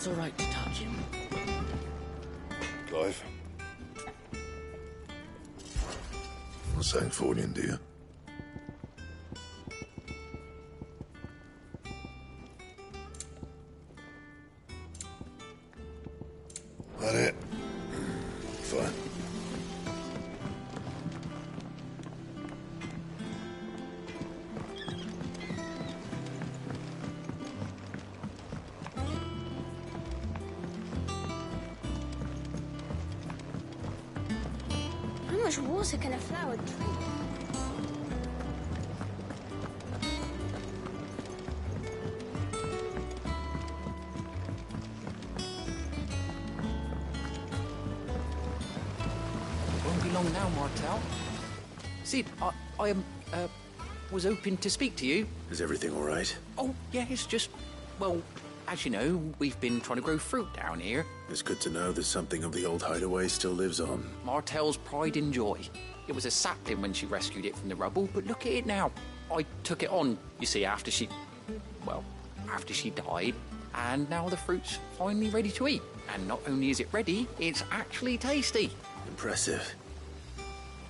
it's all right to touch him. Clive? Not saying for you, do you? That it? Fine. How much water can a flower drink? Won't be long now, Martel. Sid, I was hoping to speak to you. Is everything all right? Oh, yeah, it's just, well, as you know, we've been trying to grow fruit down here. It's good to know that something of the old hideaway still lives on. Martel's pride and joy. It was a sapling when she rescued it from the rubble, but look at it now. I took it on, you see, after she died, and now the fruit's finally ready to eat. And not only is it ready, it's actually tasty. Impressive.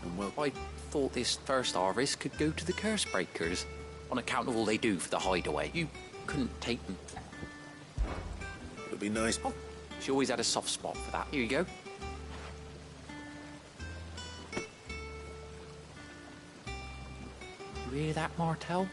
And well, I thought this first harvest could go to the curse breakers, on account of all they do for the hideaway. You couldn't take them. it'll be nice. Oh, she always had a soft spot for that. Here you go. You hear that, Martel?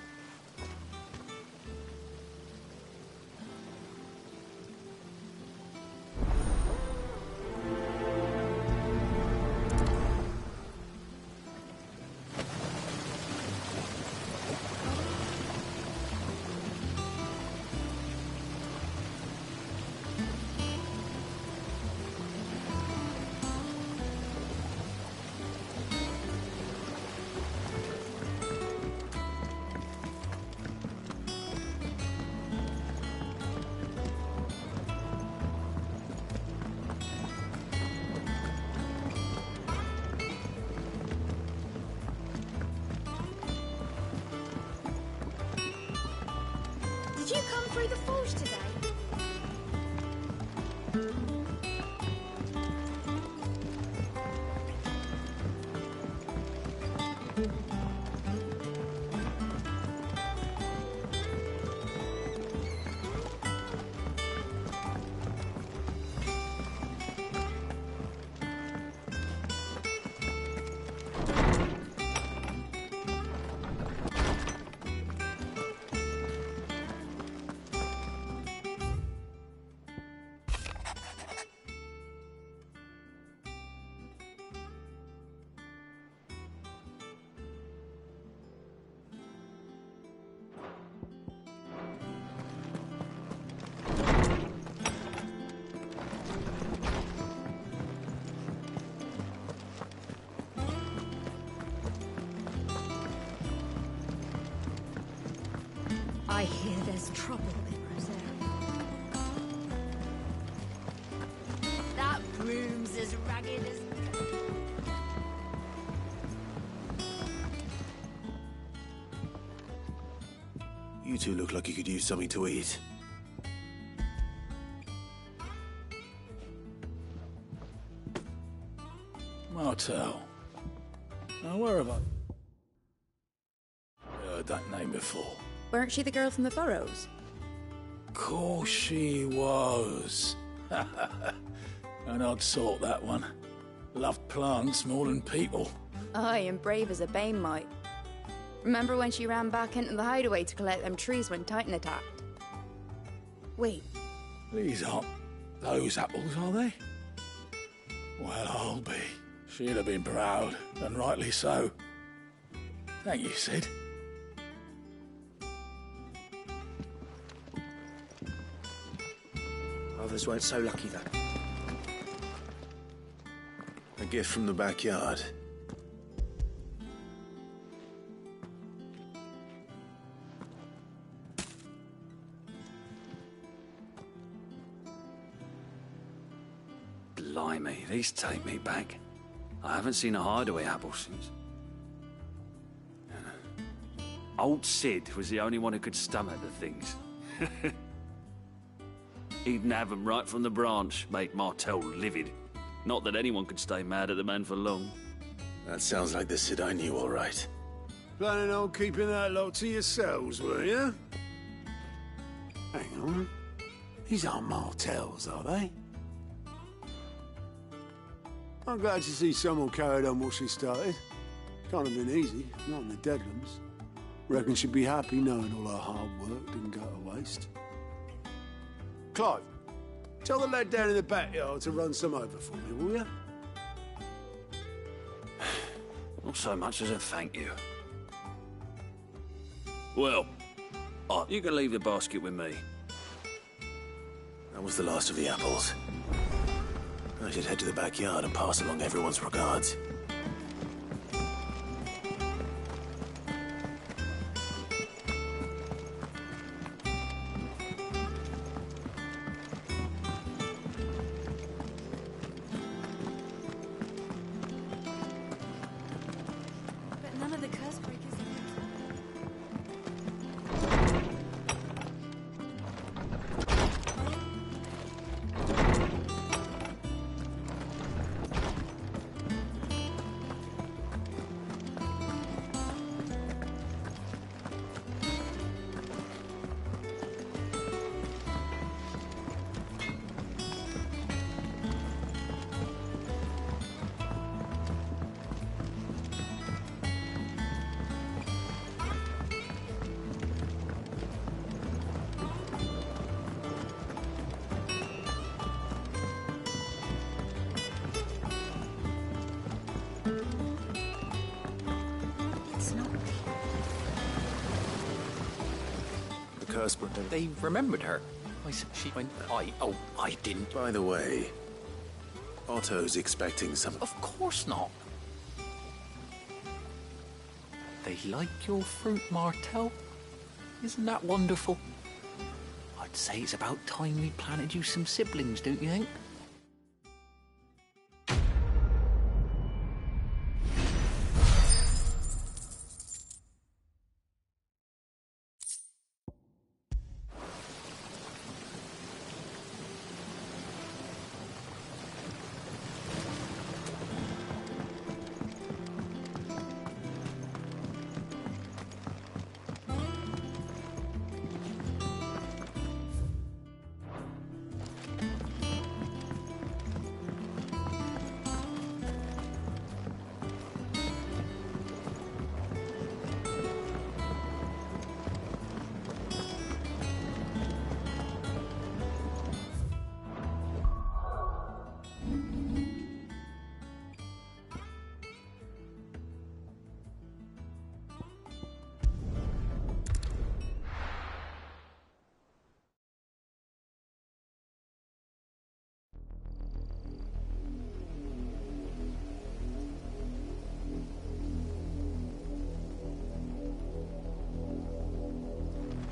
Did you come through the forge today? I hear there's trouble in Rosario. That broom's as ragged as... You two look like you could use something to eat. Martel. Now, where have I heard that name before? Weren't she the girl from the Furrows? Course she was. An odd sort, that one. Loved plants more than people. Aye, and brave as a bane might. Remember when she ran back into the hideaway to collect them trees when Titan attacked? Wait, These aren't those apples, are they? Well, I'll be. She'd have been proud, and rightly so. Thank you, Sid. Others weren't so lucky, though. A gift from the backyard. Blimey, these take me back. I haven't seen a hideaway apple since. Old Sid was the only one who could stomach the things. He'd nab 'em right from the branch, make Martel livid. Not that anyone could stay mad at the man for long. That sounds like the Sid I knew, all right. Planning on keeping that lot to yourselves, were you? Hang on. These aren't Martels, are they? I'm glad to see someone carried on what she started. Can't have been easy, not in the Deadlands. Reckon she'd be happy knowing all her hard work didn't go to waste. Clive, tell the lad down in the backyard to run some over for me, will you? Not so much as a thank you. Well, you can leave the basket with me. That was the last of the apples. I should head to the backyard and pass along everyone's regards. But none of the curse breakers. They remembered her. I said she went, I didn't. By the way, Otto's expecting some... Of course not. They like your fruit, Martel. Isn't that wonderful? I'd say it's about time we planted you some siblings, don't you think?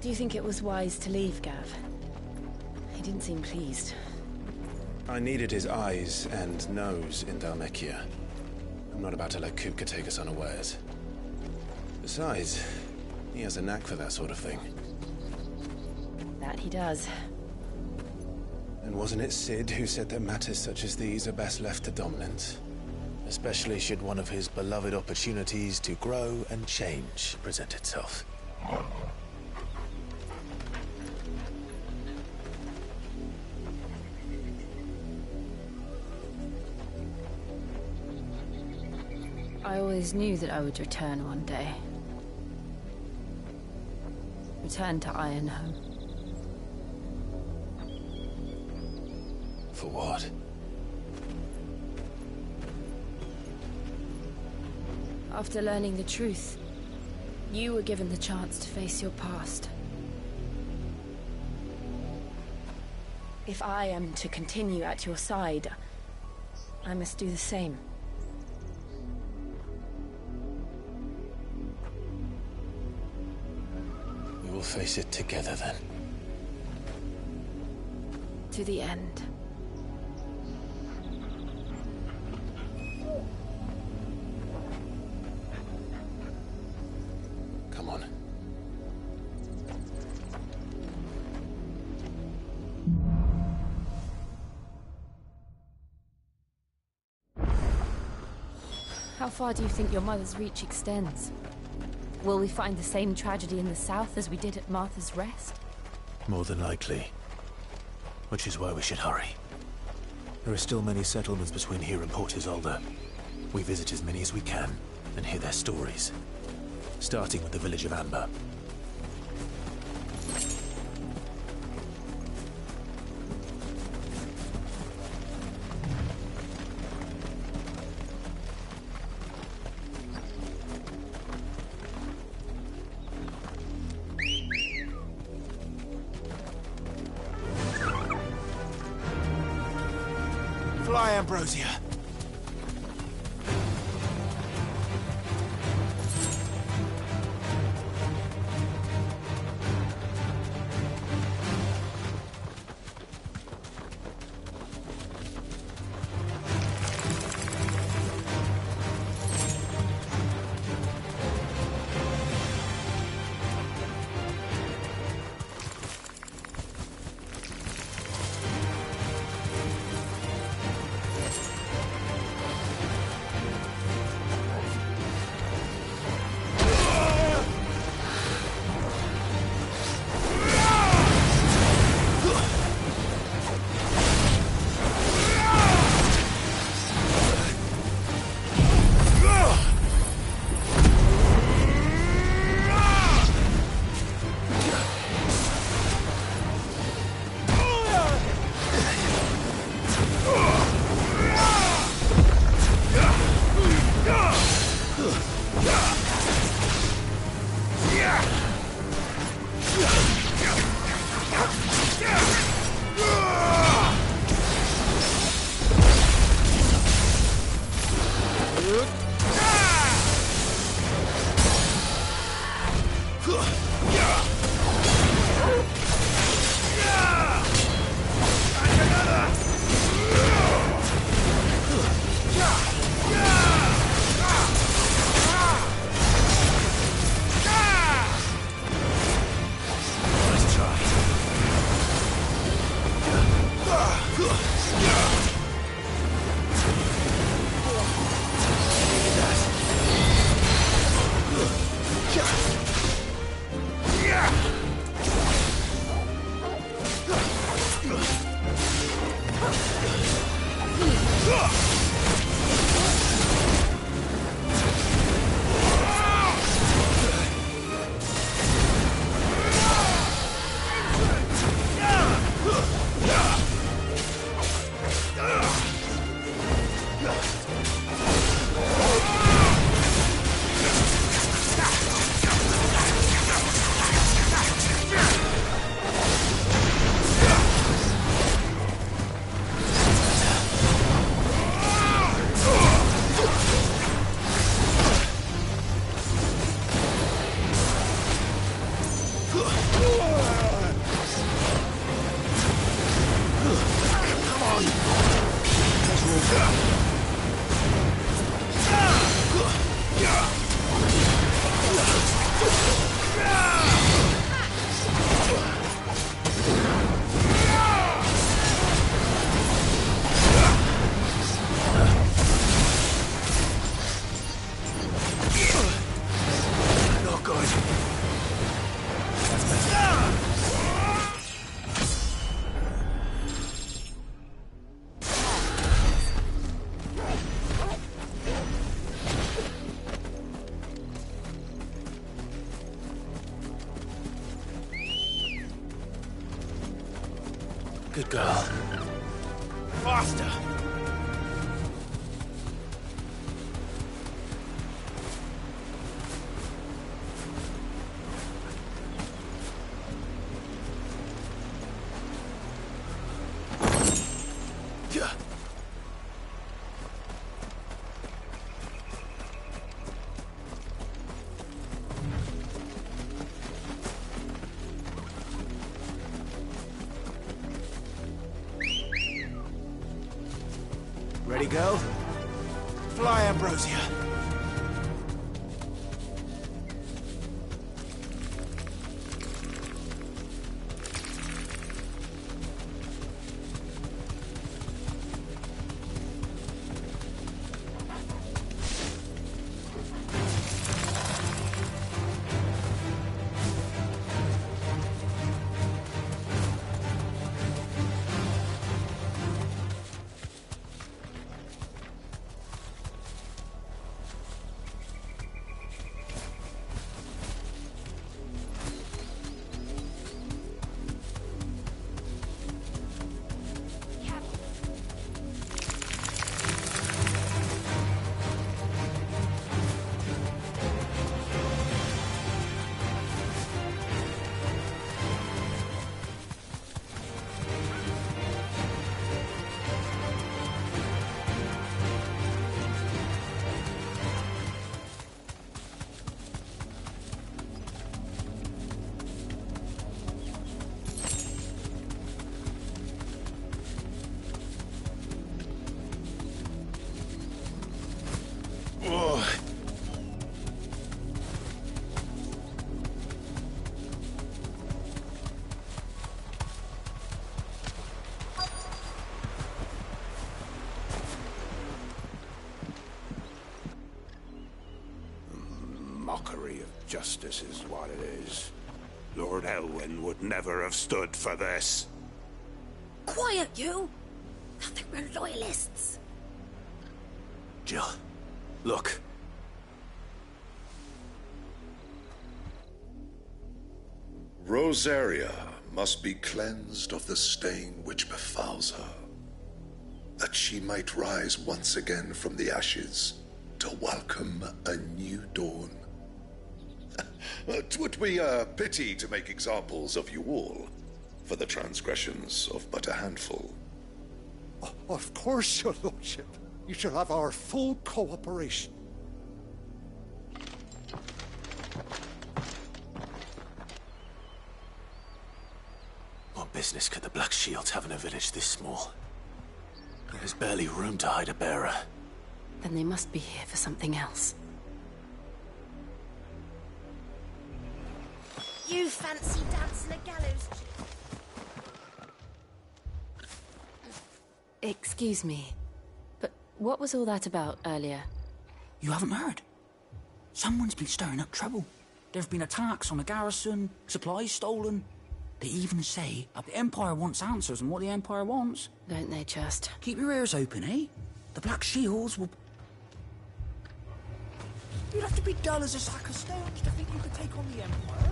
Do you think it was wise to leave, Gav? He didn't seem pleased. I needed his eyes and nose in Dhalmekia. I'm not about to let Kupka take us unawares. Besides, he has a knack for that sort of thing. That he does. And wasn't it Sid who said that matters such as these are best left to dominance? Especially should one of his beloved opportunities to grow and change present itself. I always knew that I would return one day. Return to Goin Ham. For what? After learning the truth, you were given the chance to face your past. If I am to continue at your side, I must do the same. We will face it together then. To the end. Come on. How far do you think your mother's reach extends? Will we find the same tragedy in the south as we did at Martha's Rest? More than likely. Which is why we should hurry. There are still many settlements between here and Port Isolde. We visit as many as we can and hear their stories. Starting with the village of Amber. Fly, Ambrosia. Good girl. Faster! Ready, girl? Fly, Ambrosia. mockery of justice is what it is. Lord Elwyn would never have stood for this. Quiet, you! Thought they were loyalists. Jill, look. Rosaria must be cleansed of the stain which befouls her, that she might rise once again from the ashes to welcome a new dawn. It would be a pity to make examples of you all for the transgressions of but a handful. Of course, your lordship. You shall have our full cooperation. What business could the Black Shields have in a village this small? There's barely room to hide a bearer. Then they must be here for something else. You fancy dancing a gallows? Excuse me, but what was all that about earlier? You haven't heard? Someone's been stirring up trouble. There have been attacks on the garrison, supplies stolen. They even say the Empire wants answers on what the Empire wants. Don't they just? Keep your ears open, eh? The Black Shields will... You'd have to be dull as a sack of stones to think you could take on the Empire.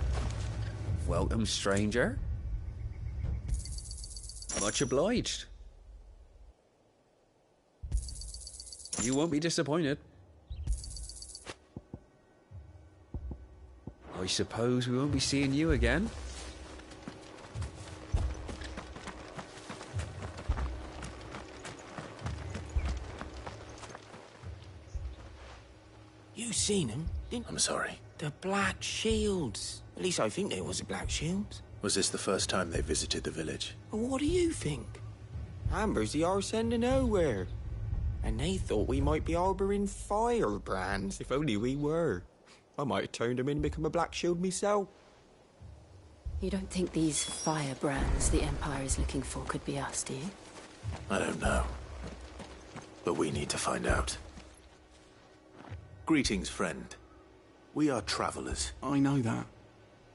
Welcome, stranger. Much obliged. You won't be disappointed. I suppose we won't be seeing you again. You seen them, didn't you? I'm sorry. The Black Shields. At least I think there was a Black Shields. Was this the first time they visited the village? Well, what do you think? Amber's the arse end of nowhere. And they thought we might be harbouring firebrands. If only we were. I might have turned them in and become a Black Shield myself. You don't think these firebrands the Empire is looking for could be us, do you? I don't know. But we need to find out. Greetings, friend. We are travelers. I know that.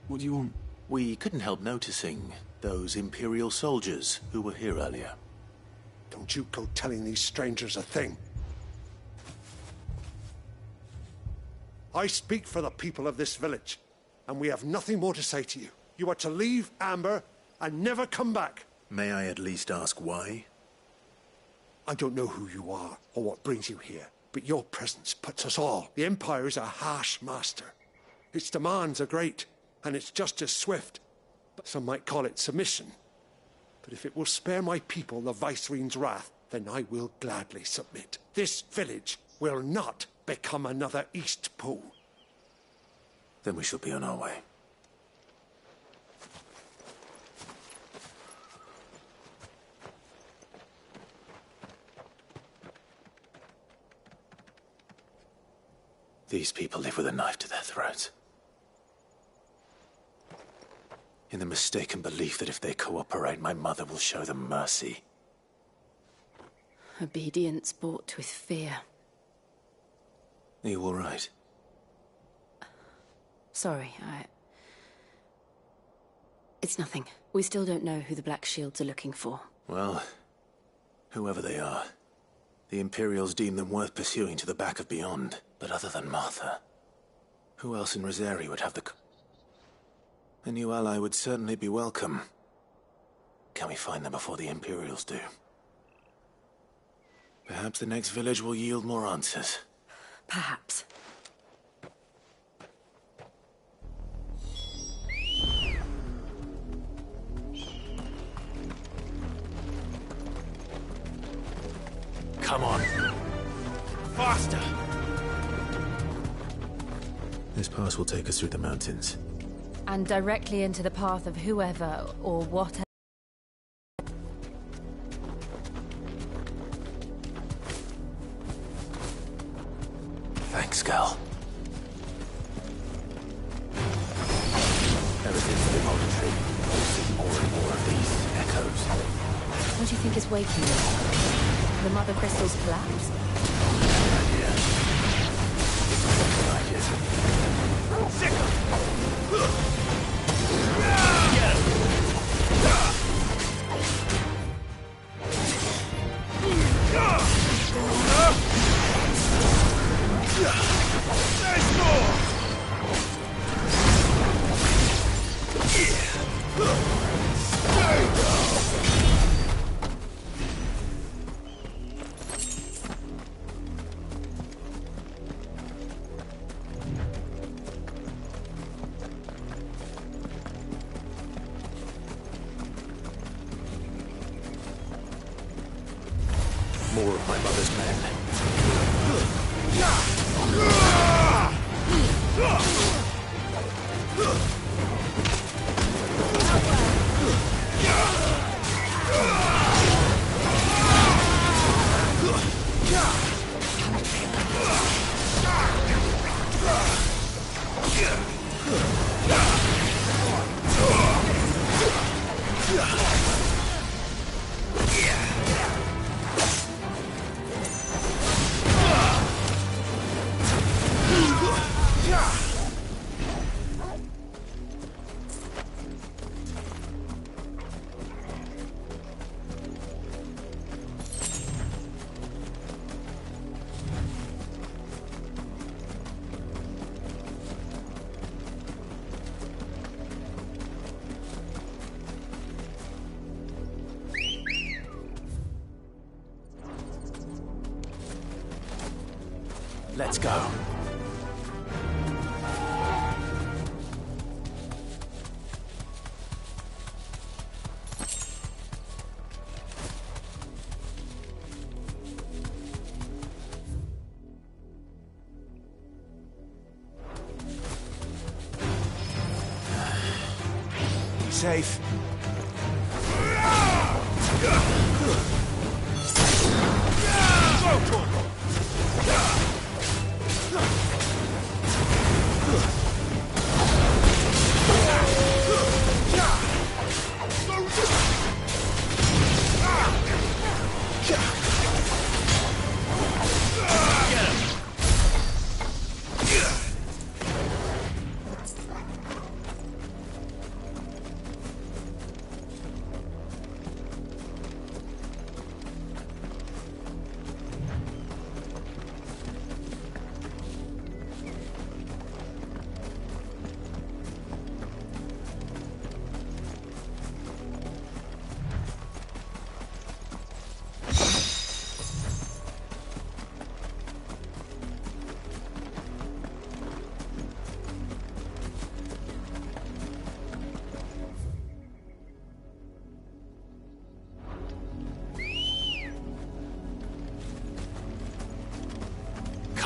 What do you want? We couldn't help noticing those Imperial soldiers who were here earlier. Don't you go telling these strangers a thing. I speak for the people of this village, and we have nothing more to say to you. You are to leave Amber and never come back. May I at least ask why? I don't know who you are or what brings you here, but your presence puts us all. The Empire is a harsh master. Its demands are great, and its justice swift. But some might call it submission. But if it will spare my people the Viceroy's wrath, then I will gladly submit. This village will not become another East Pool. Then we shall be on our way. These people live with a knife to their throats. In the mistaken belief that if they cooperate, my mother will show them mercy. Obedience bought with fear. Are you all right? Sorry, It's nothing. We still don't know who the Black Shields are looking for. Well, whoever they are, the Imperials deem them worth pursuing to the back of beyond. But other than Martha, who else in Rosaria would have the... A new ally would certainly be welcome. Can we find them before the Imperials do? Perhaps the next village will yield more answers. Perhaps. Come on. Faster! This pass will take us through the mountains. And directly into the path of whoever or whatever. Thanks, Gal. Ever since the monastery, we've seen more and more of these echoes. What do you think is waking them? The Mother Crystal's collapse? Idea. Something like it. Let's go. Safe.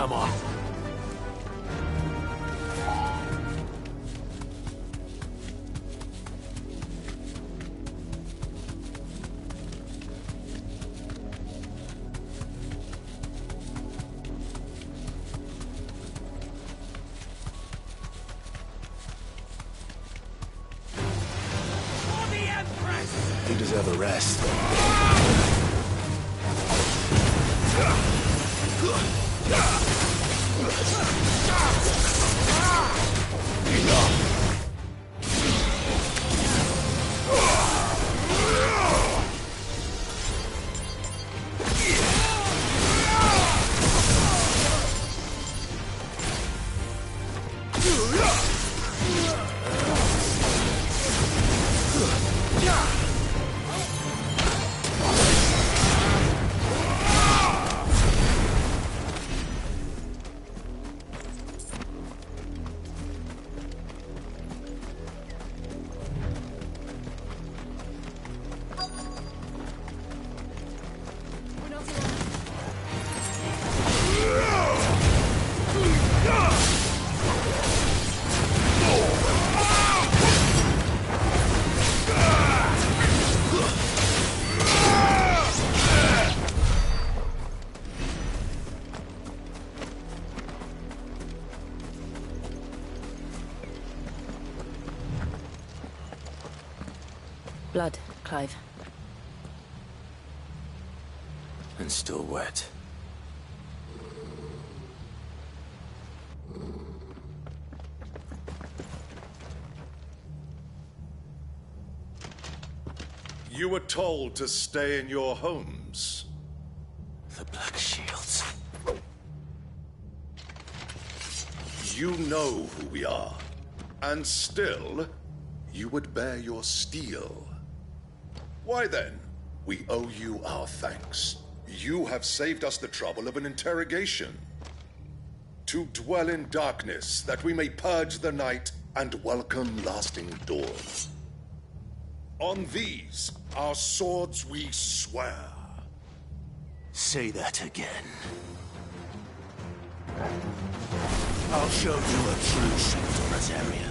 Come on. For the Empress! You deserve a rest. Blood, Clive. And still wet. You were told to stay in your homes. The Black Shields. You know who we are. And still, you would bear your steel. Why then, we owe you our thanks. You have saved us the trouble of an interrogation. To dwell in darkness, that we may purge the night and welcome lasting dawn. On these, our swords we swear. Say that again. I'll show you a true Sanctor's area.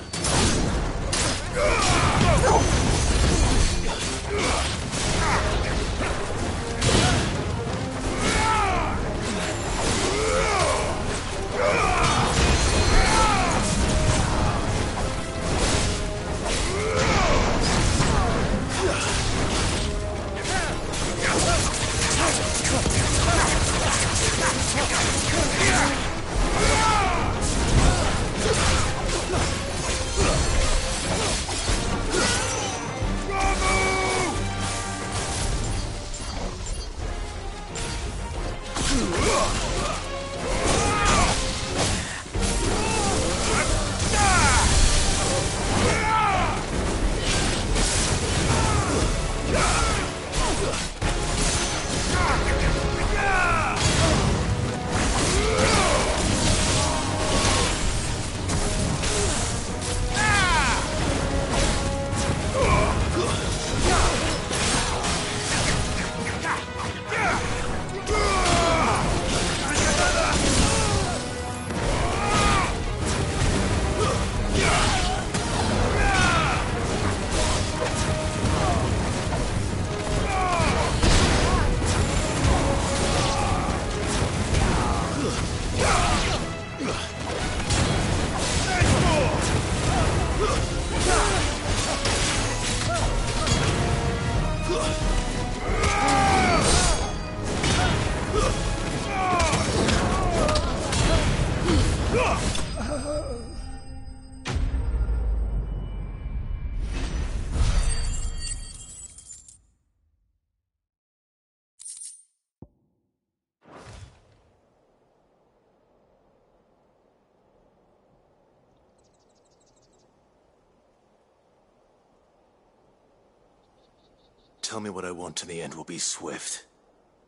tell me what I want and the end will be swift.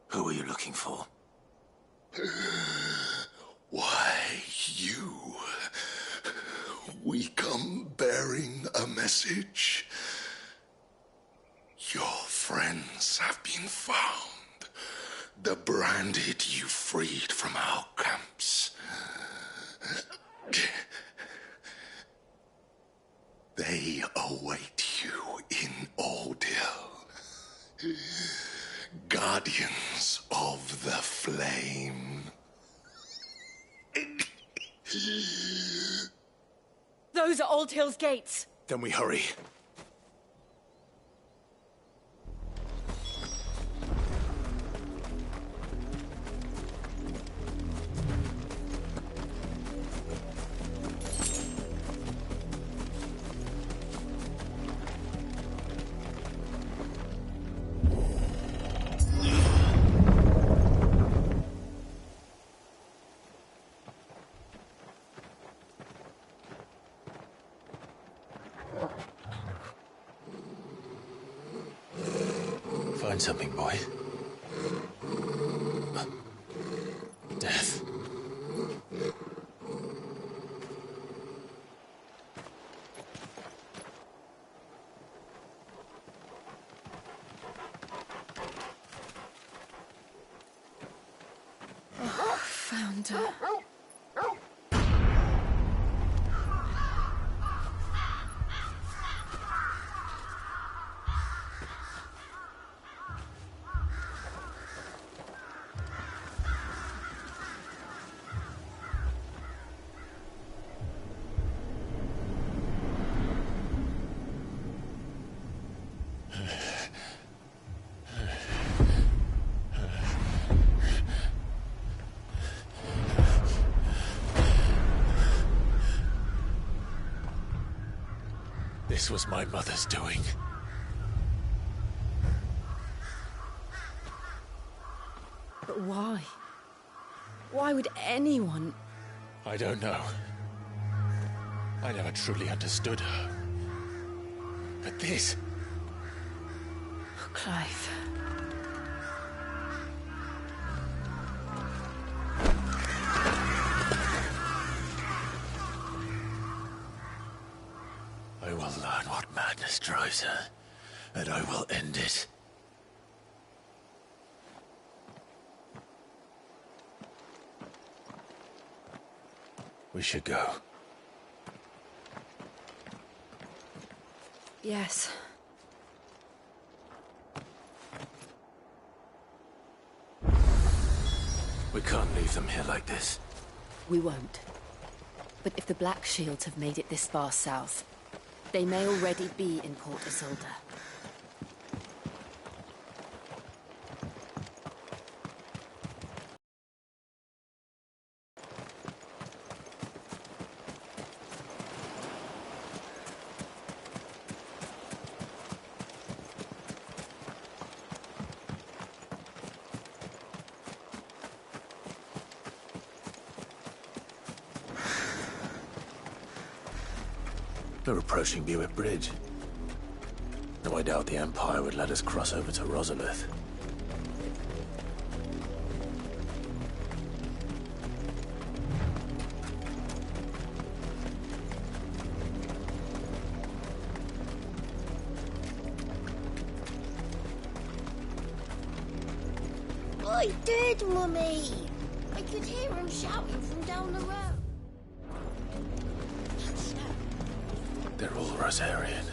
Who are you looking for? Why, you. We come bearing a message. Your friends have been found. The branded you freed from our camps. They await you in Ordeal. Guardians of the Flame. Those are Old Hill's gates. Then we hurry. Find something, boy. Death. Oh, found her. This was my mother's doing. But why? Why would anyone... I don't know. I never truly understood her. But this... Oh, Clive. I will learn what madness drives her, and I will end it. We should go. Yes. We can't leave them here like this. We won't. But if the Black Shields have made it this far south, they may already be in Port Isolde. We're approaching Buick Bridge. Though I doubt the Empire would let us cross over to Rosalith. I did, Mummy! I could hear him shouting from down the road. They're all Rosarian.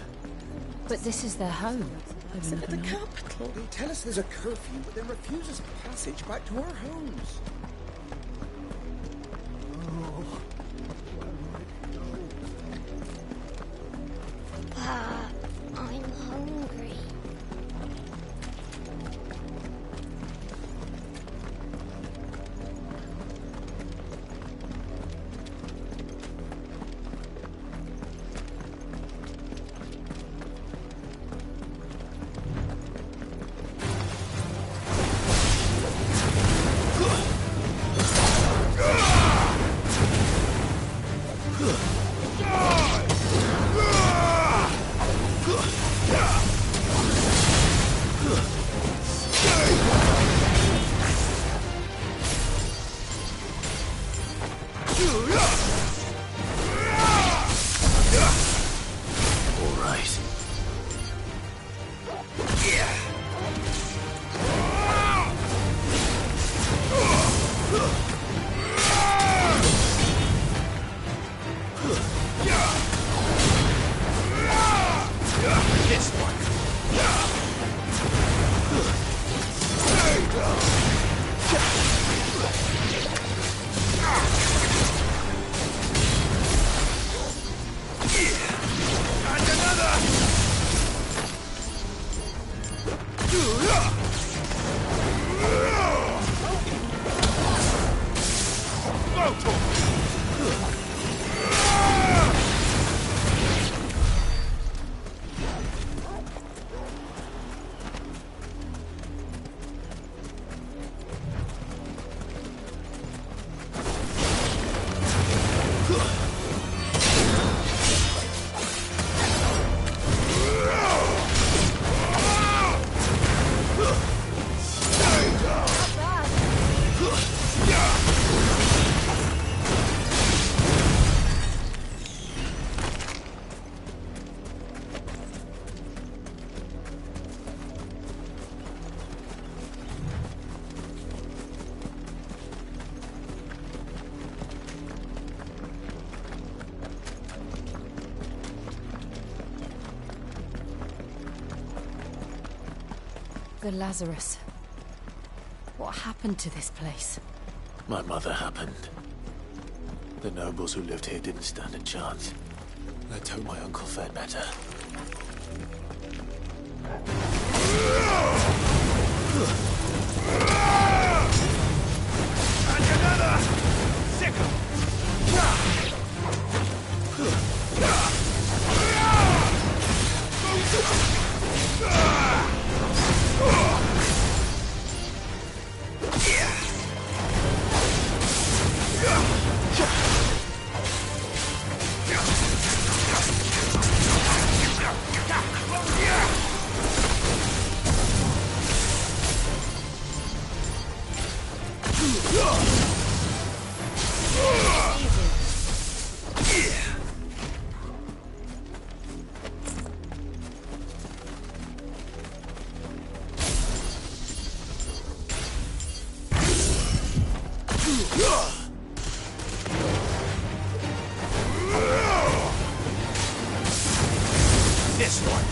But this is their home. It's at the capital. They tell us there's a curfew, but then refuse us passage back to our homes. Pa, I'm hungry. The Lazarus. What happened to this place? My mother happened. The nobles who lived here didn't stand a chance. Let's hope my uncle fared better. And another! Sickle! This one.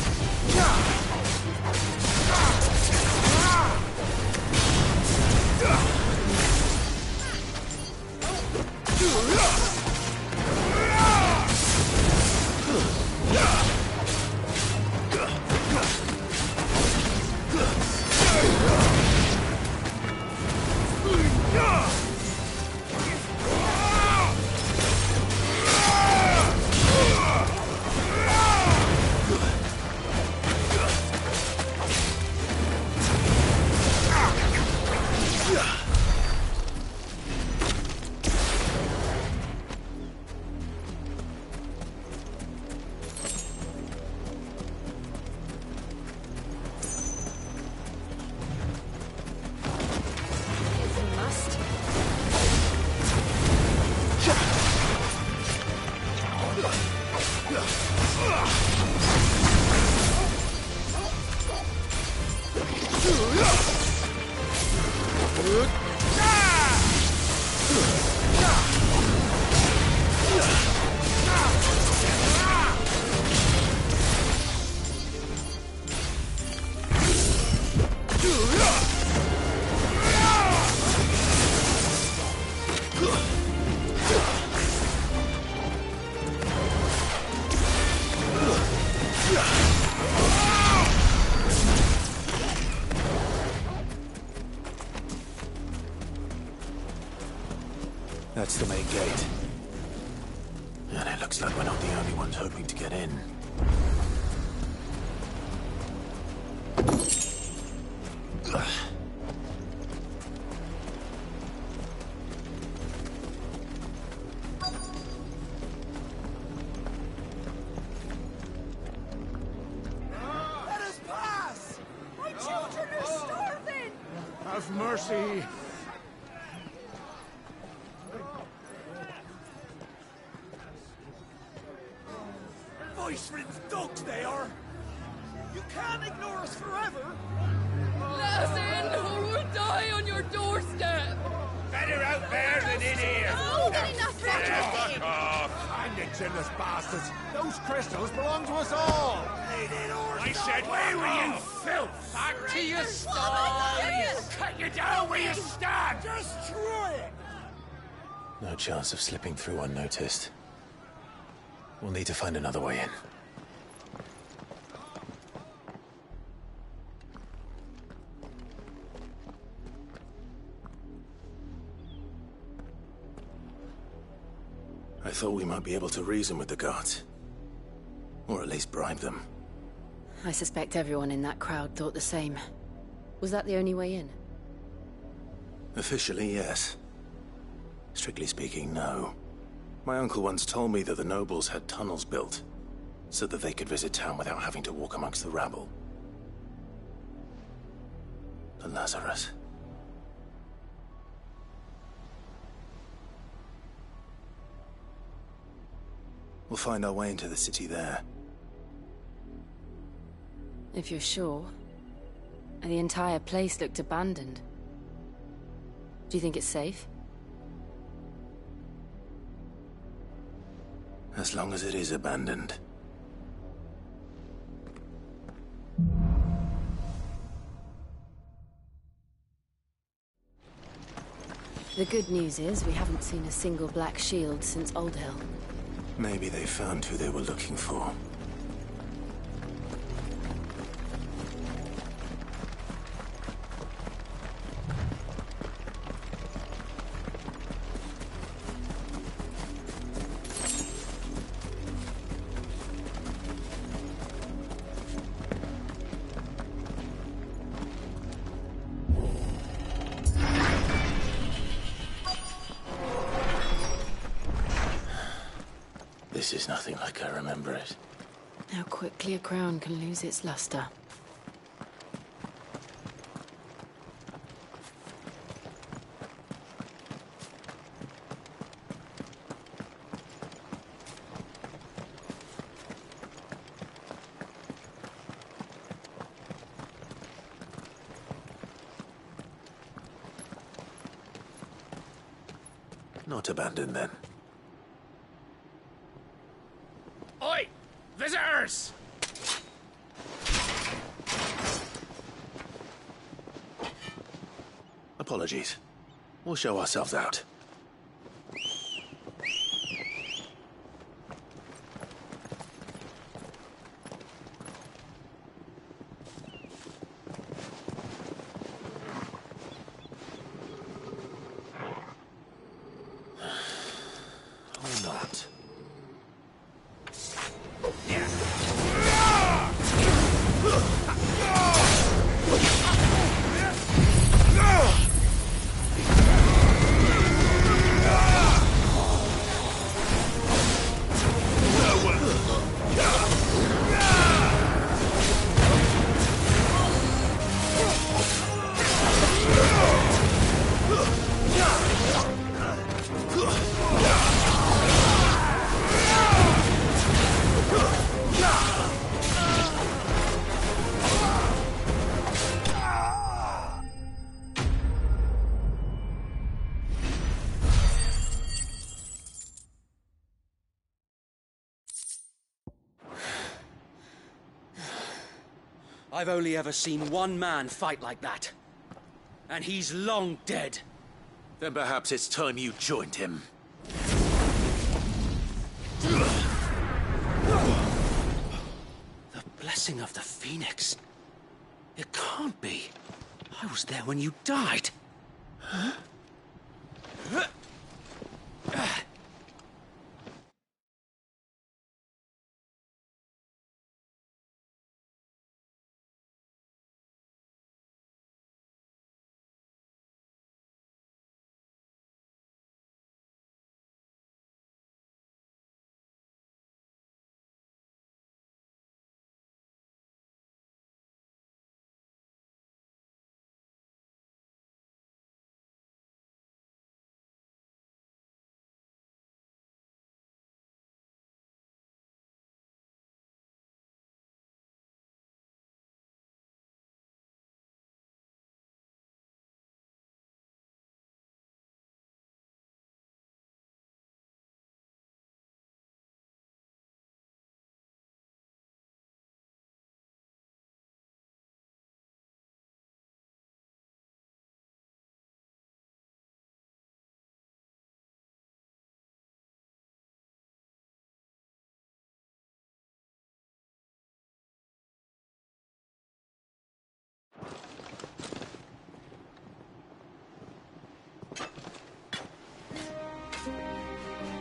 That's the main gate. And it looks like we're not the only ones hoping to get in. Let us pass! My children are starving! Have mercy! Voice-ridden dogs they are! You can't ignore us forever! Let us in, or we'll die on your doorstep! Better out there than in here! Oh, get enough Fuck off! Hang the chinless bastards! Those crystals belong to us all! I said, where were you, filth? Back to your sties! Cut you down where you stand! Destroy it! No chance of slipping through unnoticed. We'll need to find another way in. I thought we might be able to reason with the guards. Or at least bribe them. I suspect everyone in that crowd thought the same. Was that the only way in? Officially, yes. Strictly speaking, no. My uncle once told me that the nobles had tunnels built, so that they could visit town without having to walk amongst the rabble. The Lazarus. We'll find our way into the city there. If you're sure. The entire place looked abandoned. Do you think it's safe? As long as it is abandoned. The good news is we haven't seen a single black shield since Old Hill. Maybe they found who they were looking for. This is nothing like I remember it. How quickly a crown can lose its luster. Not abandoned, then. Oi! Visitors! Apologies. We'll show ourselves out. Or not. I've only ever seen one man fight like that. And he's long dead. Then perhaps it's time you joined him. The blessing of the Phoenix. It can't be. I was there when you died. Huh?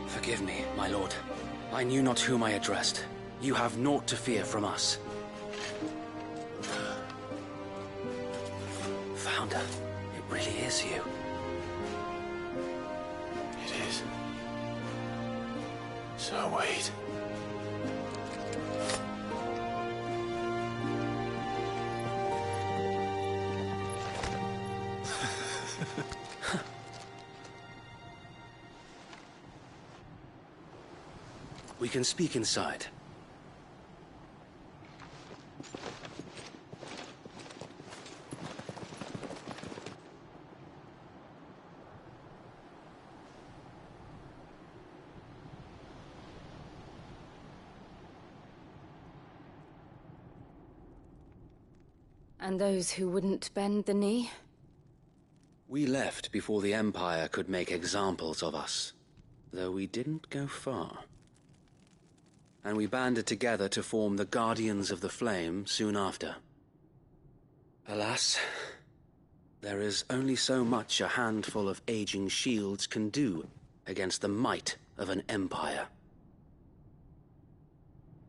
Forgive me, my lord. I knew not whom I addressed. You have naught to fear from us. Founder, it really is you. It is. So wait. We can speak inside. And those who wouldn't bend the knee? We left before the Empire could make examples of us, though we didn't go far. And we banded together to form the Guardians of the Flame soon after. Alas, there is only so much a handful of aging shields can do against the might of an empire.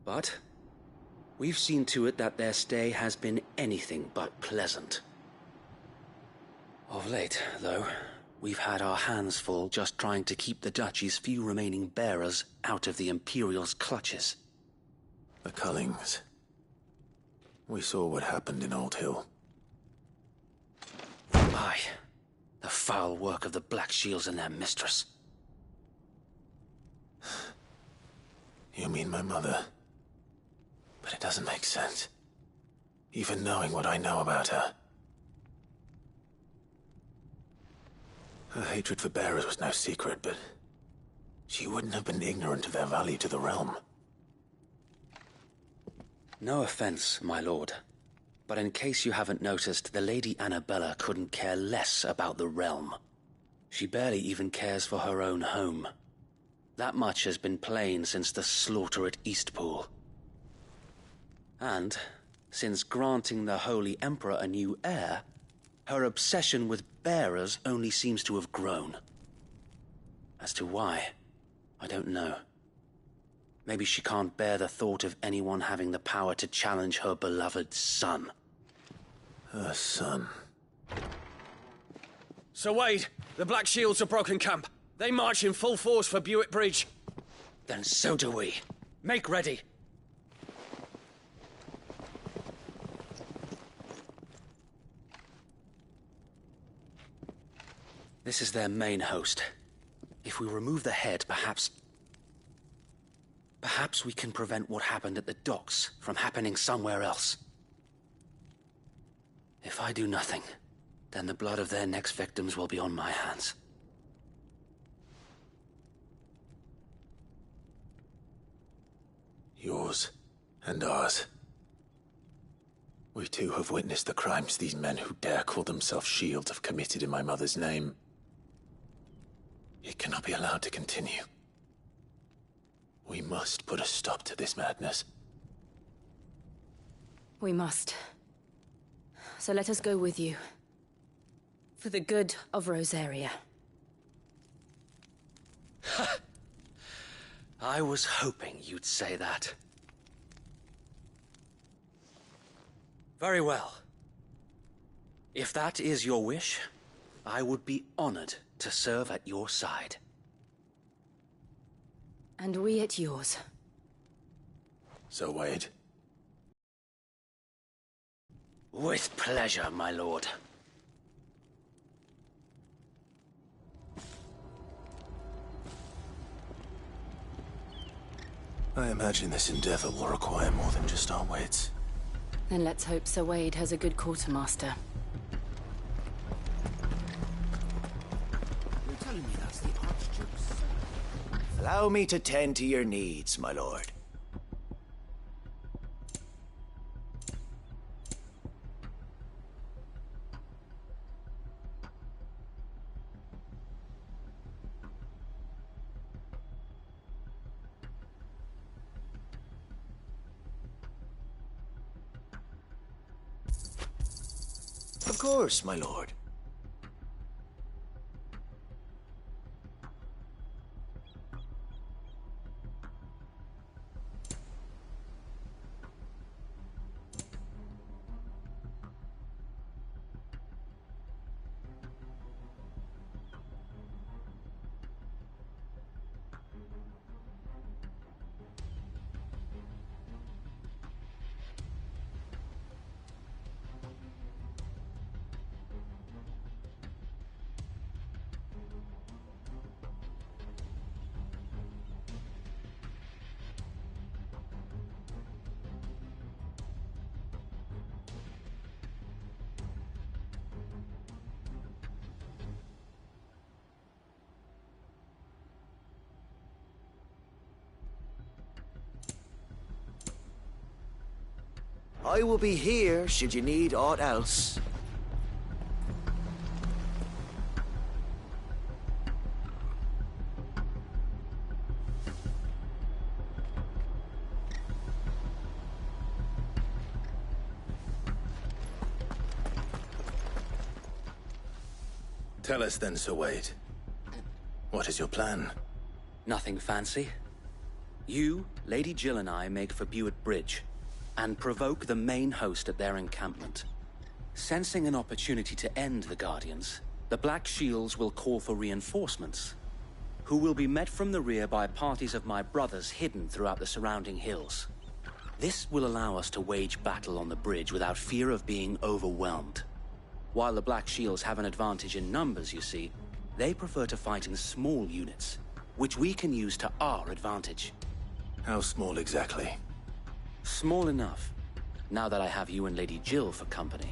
But we've seen to it that their stay has been anything but pleasant. Of late, though, we've had our hands full just trying to keep the Duchy's few remaining bearers out of the Imperial's clutches. The Cullings. We saw what happened in Old Hill. Aye, the foul work of the Black Shields and their mistress. You mean my mother? But it doesn't make sense. Even knowing what I know about her. Her hatred for bearers was no secret, but she wouldn't have been ignorant of their value to the realm. No offense, my lord, but in case you haven't noticed, the Lady Annabella couldn't care less about the realm. She barely even cares for her own home. That much has been plain since the slaughter at Eastpool. And, since granting the Holy Emperor a new heir, her obsession with bearers only seems to have grown. As to why, I don't know. Maybe she can't bear the thought of anyone having the power to challenge her beloved son. Her son. Sir Wade, the Black Shields have broken camp. They march in full force for Buick Bridge. Then so do we. Make ready. This is their main host. If we remove the head, perhaps we can prevent what happened at the docks from happening somewhere else. If I do nothing, then the blood of their next victims will be on my hands. Yours and ours. We too have witnessed the crimes these men who dare call themselves shields have committed in my mother's name. It cannot be allowed to continue. We must put a stop to this madness. We must. So let us go with you. For the good of Rosaria. I was hoping you'd say that. Very well. If that is your wish, I would be honored to serve at your side. And we at yours. So, Wade? With pleasure, my lord. I imagine this endeavor will require more than just our wits. Then let's hope Sir Wade has a good quartermaster. You're telling me that's the Archduke's son? Allow me to tend to your needs, my lord. Of course, my lord. I will be here should you need aught else. Tell us then, Sir Wade. What is your plan? Nothing fancy. You, Lady Jill and I make for Buett Bridge and provoke the main host at their encampment. Sensing an opportunity to end the Guardians, the Black Shields will call for reinforcements, who will be met from the rear by parties of my brothers hidden throughout the surrounding hills. This will allow us to wage battle on the bridge without fear of being overwhelmed. While the Black Shields have an advantage in numbers, you see, they prefer to fight in small units, which we can use to our advantage. How small exactly? Small enough, now that I have you and Lady Jill for company.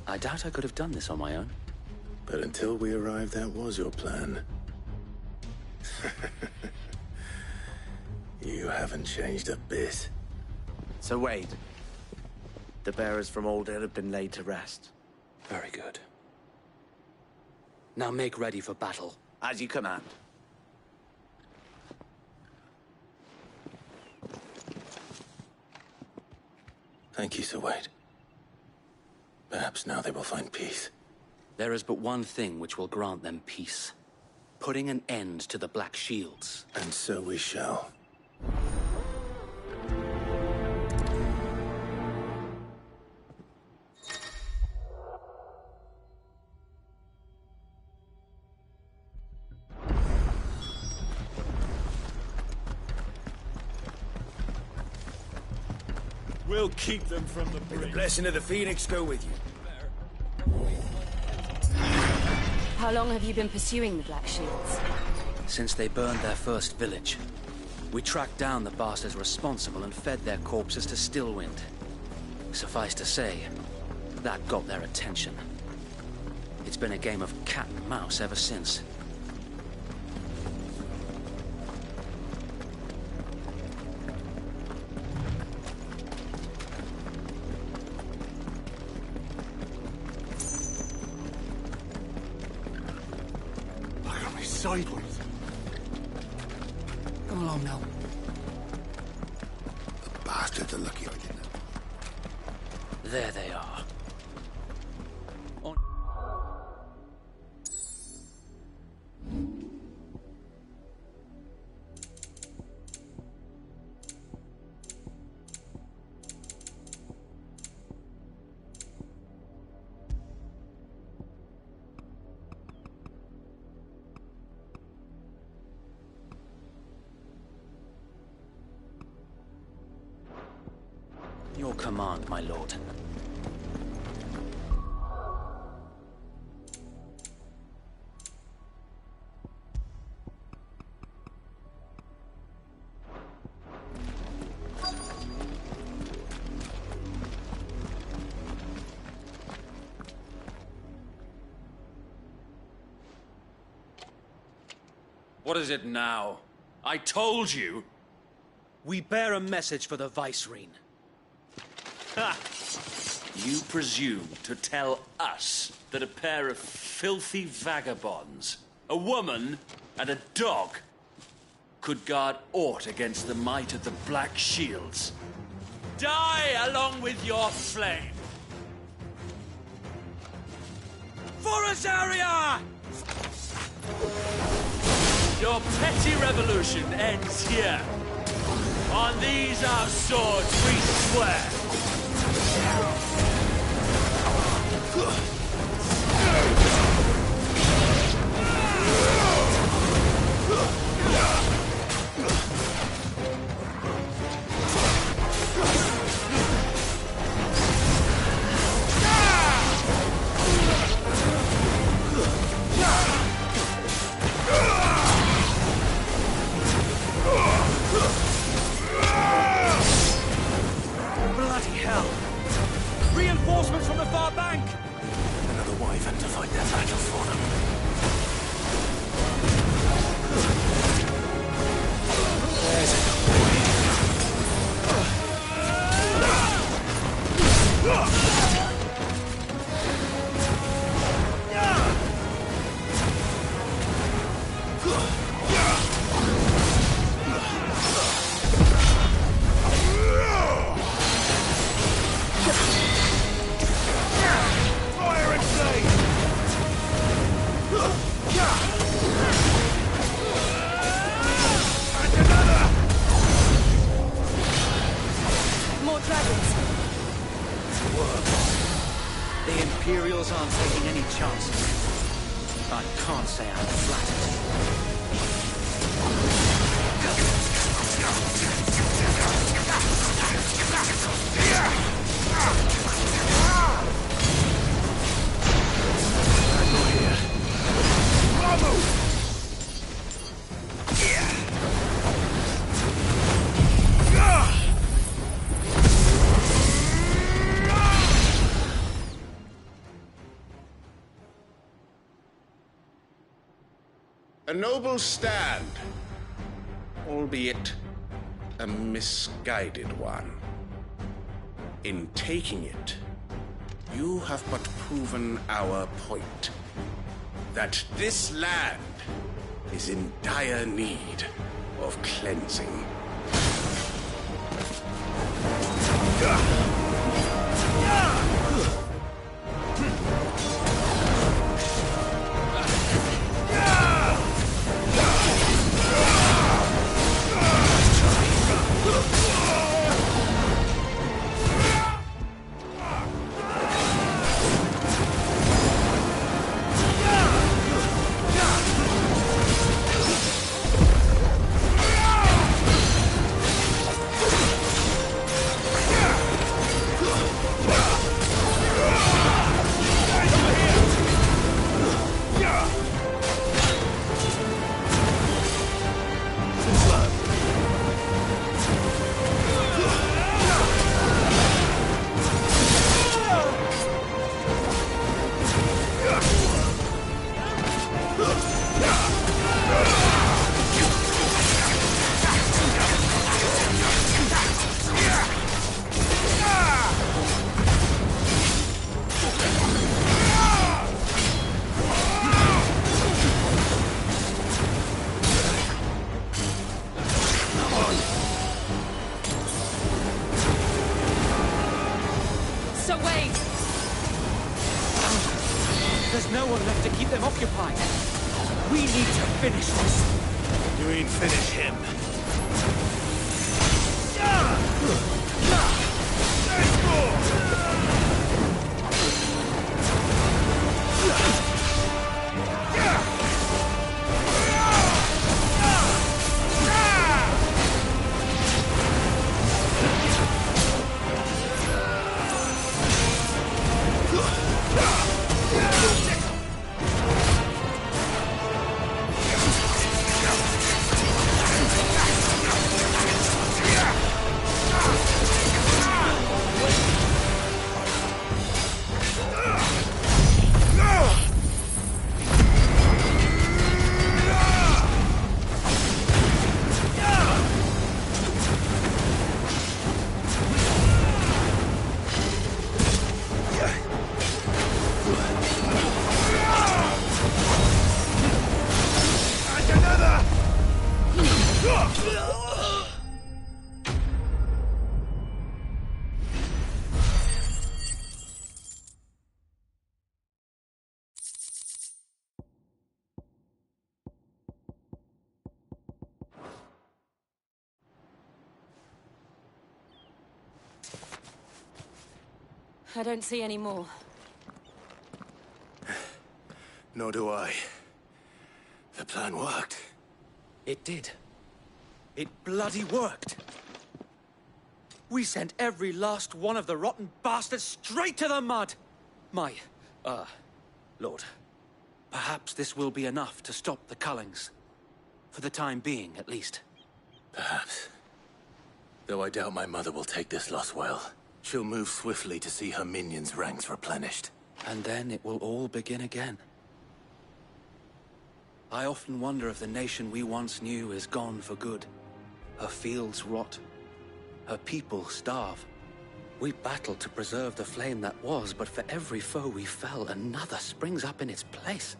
I doubt I could have done this on my own. But until we arrived, that was your plan. You haven't changed a bit. Sir Wade, the bearers from Old Hill have been laid to rest. Very good. Now make ready for battle. As you command. Thank you, Sir Wade. Perhaps now they will find peace. There is but one thing which will grant them peace. Putting an end to the Black Shields. And so we shall. We'll keep them from the bridge. The blessing of the Phoenix go with you. How long have you been pursuing the Black Shields? Since they burned their first village. We tracked down the bastards responsible and fed their corpses to Stillwind. Suffice to say, that got their attention. It's been a game of cat and mouse ever since. Sideways. Come along now. The bastards are lucky I didn't. There they are. Your command, my lord. What is it now? I told you! We bear a message for the Vicereine. Ha! You presume to tell us that a pair of filthy vagabonds, a woman and a dog, could guard aught against the might of the Black Shields? Die along with your flame! For Azaria! Your petty revolution ends here. On these our swords we swear. Bloody hell! Reinforcements from the far bank! Another wyvern to fight their fire. say I'm flattered. A noble stand, albeit a misguided one. In taking it, you have but proven our point, that this land is in dire need of cleansing. There's no one left to keep them occupied. We need to finish this. You mean finish him? I don't see any more. Nor do I. The plan worked. It did. It bloody worked. We sent every last one of the rotten bastards straight to the mud. My, Lord, perhaps this will be enough to stop the Cullings. For the time being, at least. Perhaps. Though I doubt my mother will take this loss well. She'll move swiftly to see her minions' ranks replenished. And then it will all begin again. I often wonder if the nation we once knew is gone for good. Her fields rot. Her people starve. We battled to preserve the flame that was, but for every foe we fell, another springs up in its place.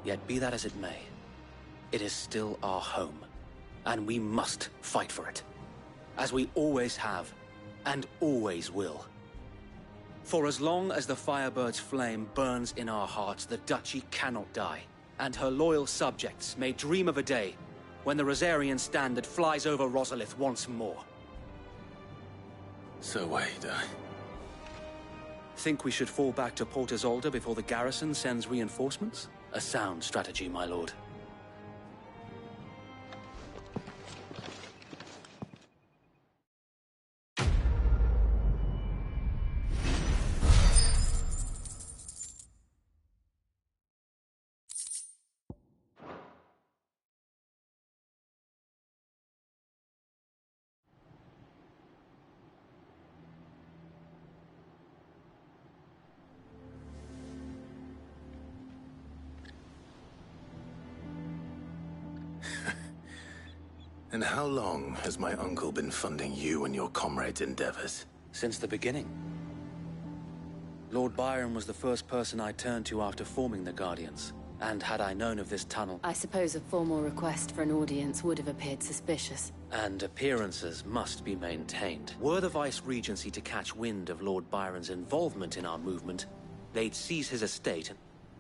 Yet be that as it may, it is still our home, and we must fight for it. As we always have, and always will. For as long as the Firebird's flame burns in our hearts, the Duchy cannot die, and her loyal subjects may dream of a day when the Rosarian standard flies over Rosalith once more. So wait, Think we should fall back to Port Isolde before the garrison sends reinforcements? A sound strategy, my lord. And how long has my uncle been funding you and your comrades' endeavors? Since the beginning. Lord Byron was the first person I turned to after forming the Guardians. And had I known of this tunnel... I suppose a formal request for an audience would have appeared suspicious. And appearances must be maintained. Were the Vice-Regency to catch wind of Lord Byron's involvement in our movement, they'd seize his estate,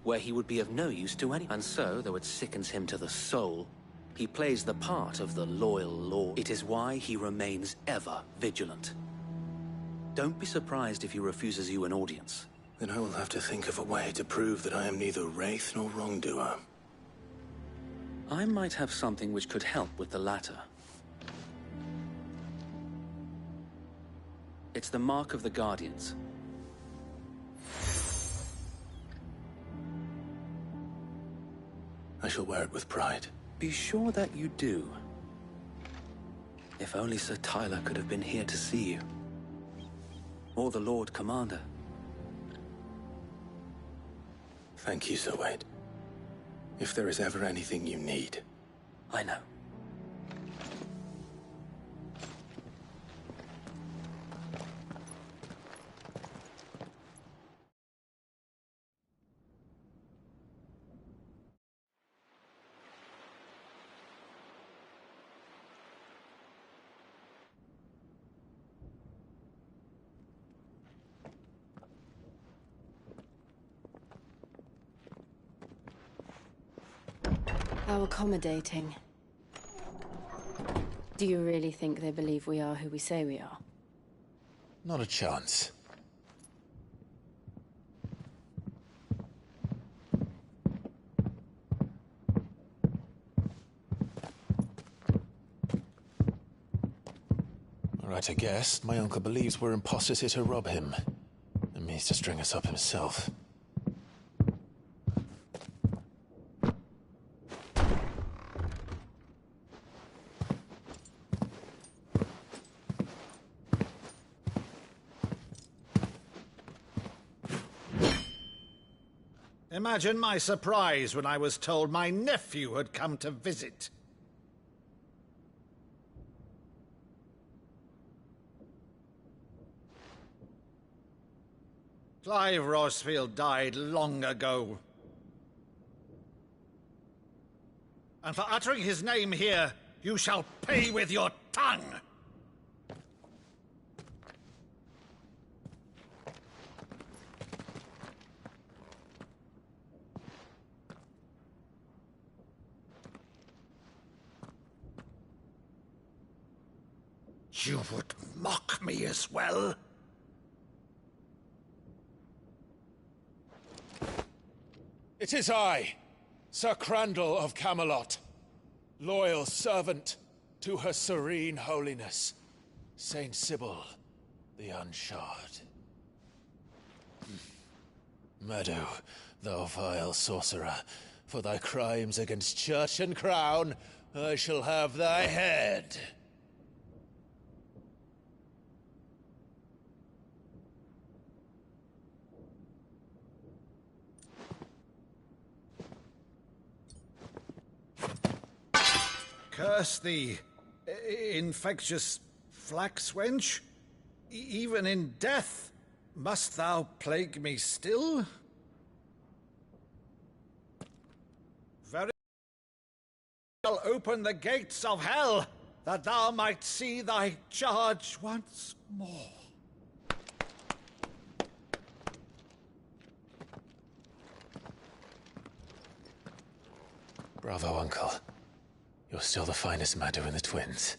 where he would be of no use to any. And so, though it sickens him to the soul, he plays the part of the loyal lord. It is why he remains ever vigilant. Don't be surprised if he refuses you an audience. Then I will have to think of a way to prove that I am neither wraith nor wrongdoer. I might have something which could help with the latter. It's the mark of the Guardians. I shall wear it with pride. Be sure that you do. If only Sir Tyler could have been here to see you. Or the Lord Commander. Thank you, Sir Wade. If there is ever anything you need. I know. How accommodating. Do you really think they believe we are who we say we are? Not a chance. All right, I guess. My uncle believes we're imposters here to rob him. And means to string us up himself. Imagine my surprise when I was told my nephew had come to visit. Clive Rosfield died long ago. And for uttering his name here, you shall pay with your tongue! You would mock me as well? It is I, Sir Crandall of Camelot, loyal servant to Her Serene Holiness, Saint Sybil the Unshod. Meadow, thou vile sorcerer, for thy crimes against church and crown, I shall have thy head. Curse thee, infectious flax wench. Even in death, must thou plague me still? Very well, open the gates of hell, that thou might see thy charge once more. Bravo, Uncle. You're still the finest Maddu in the twins.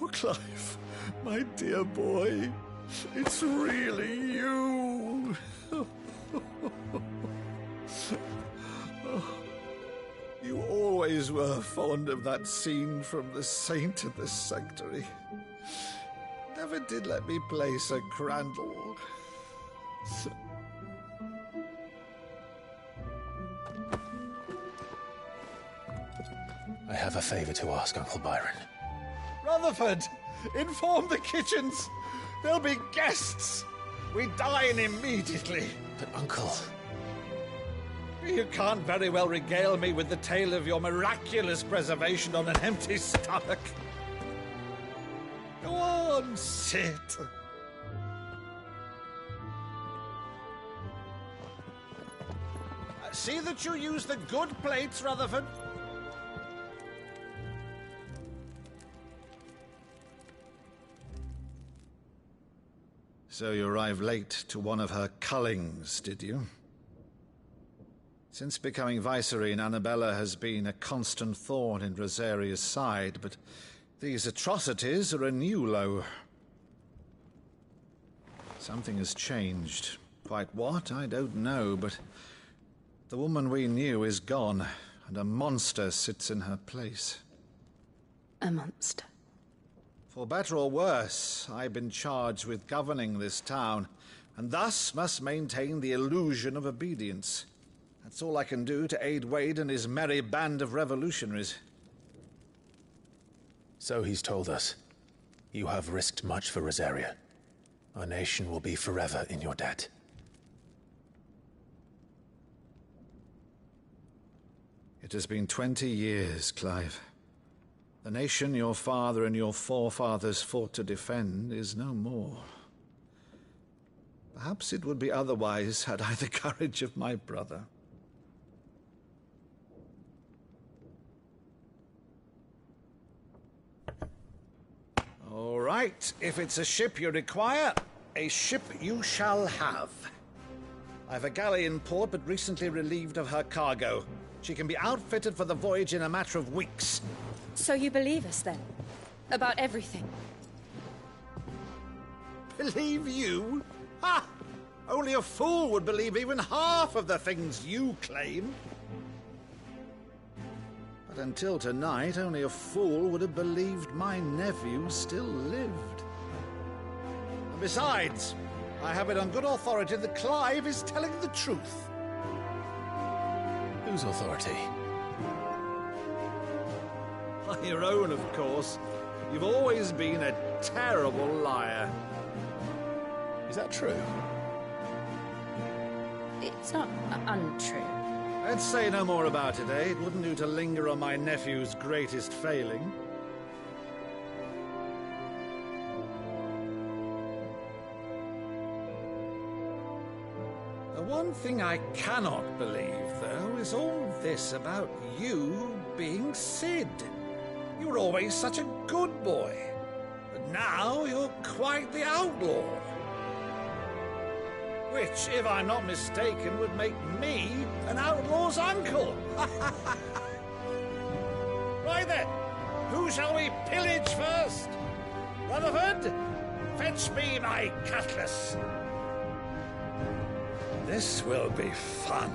Oh, Clive, my dear boy, it's really you. You always were fond of that scene from The Saint of the Sanctuary. Never did let me play Sir Crandall. I have a favor to ask, Uncle Byron. Rutherford, inform the kitchens. There'll be guests. We dine immediately. But, Uncle... You can't very well regale me with the tale of your miraculous preservation on an empty stomach. Go on, sit. See that you use the good plates, Rutherford. So you arrived late to one of her cullings, did you? Since becoming Vicereine, Annabella has been a constant thorn in Rosaria's side, but these atrocities are a new low. Something has changed. Quite what, I don't know, but the woman we knew is gone, and a monster sits in her place. A monster? For better or worse, I've been charged with governing this town, and thus must maintain the illusion of obedience. That's all I can do to aid Wade and his merry band of revolutionaries. So he's told us. You have risked much for Rosaria. Our nation will be forever in your debt. It has been 20 years, Clive. The nation your father and your forefathers fought to defend is no more. Perhaps it would be otherwise had I the courage of my brother. All right, if it's a ship you require, a ship you shall have. I've a galley in port, but recently relieved of her cargo. She can be outfitted for the voyage in a matter of weeks. So you believe us, then? About everything? Believe you? Ha! Only a fool would believe even half of the things you claim. But until tonight, only a fool would have believed my nephew still lived. And besides, I have it on good authority that Clive is telling the truth. Whose authority? Your own, of course. You've always been a terrible liar. Is that true? It's not untrue. Let's say no more about it, eh? It wouldn't do to linger on my nephew's greatest failing. The one thing I cannot believe, though, is all this about you being Sid. You were always such a good boy, but now you're quite the outlaw. Which, if I'm not mistaken, would make me an outlaw's uncle. Right then, who shall we pillage first? Rutherford, fetch me my cutlass. This will be fun.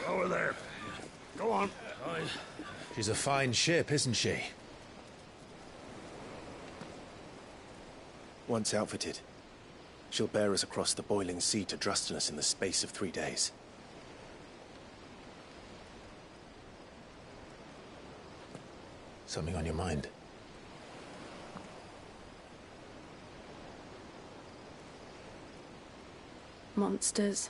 Over there. Go on. She's a fine ship, isn't she? Once outfitted, she'll bear us across the boiling sea to Drustinus in the space of 3 days. Something on your mind? Monsters.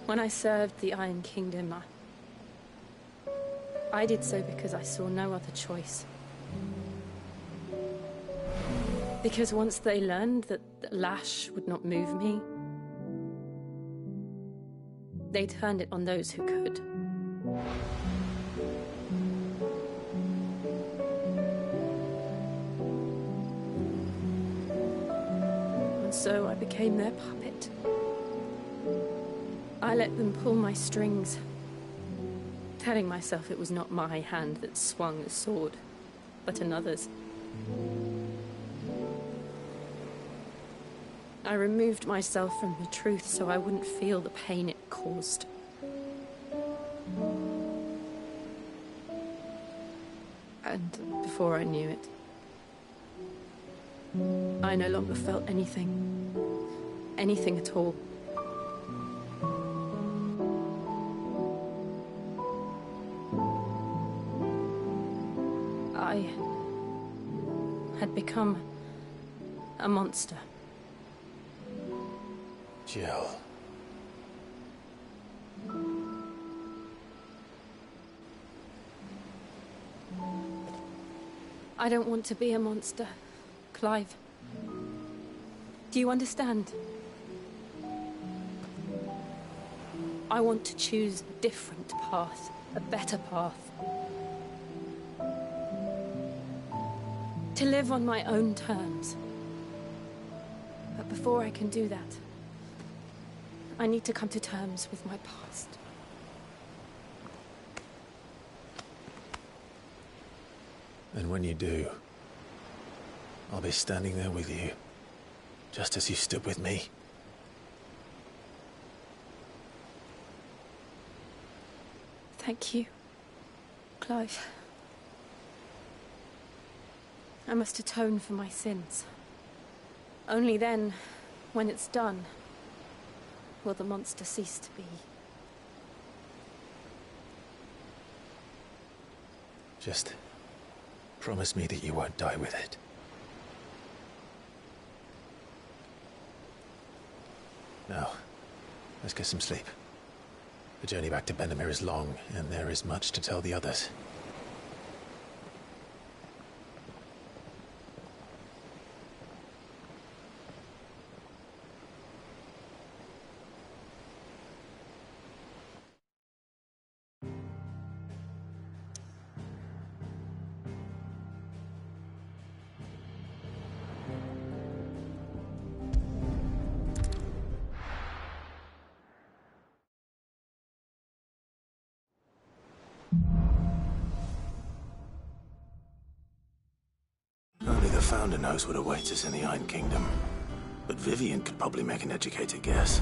When I served the Iron Kingdom, I did so because I saw no other choice. Because once they learned that Lash would not move me, They turned it on those who could. And so I became their puppet. I let them pull my strings, telling myself it was not my hand that swung the sword, but another's. I removed myself from the truth so I wouldn't feel the pain it caused. And before I knew it, I no longer felt anything. Anything at all. I had become a monster. Jill. I don't want to be a monster, Clive. Do you understand? I want to choose a different path, a better path. To live on my own terms. But before I can do that, I need to come to terms with my past. And when you do, I'll be standing there with you, just as you stood with me. Thank you, Clive. I must atone for my sins. Only then, when it's done, will the monster cease to be. Just promise me that you won't die with it. Now, let's get some sleep. The journey back to Benamir is long, and there is much to tell the others. Only the Founder knows what awaits us in the Iron Kingdom. But Vivian could probably make an educated guess.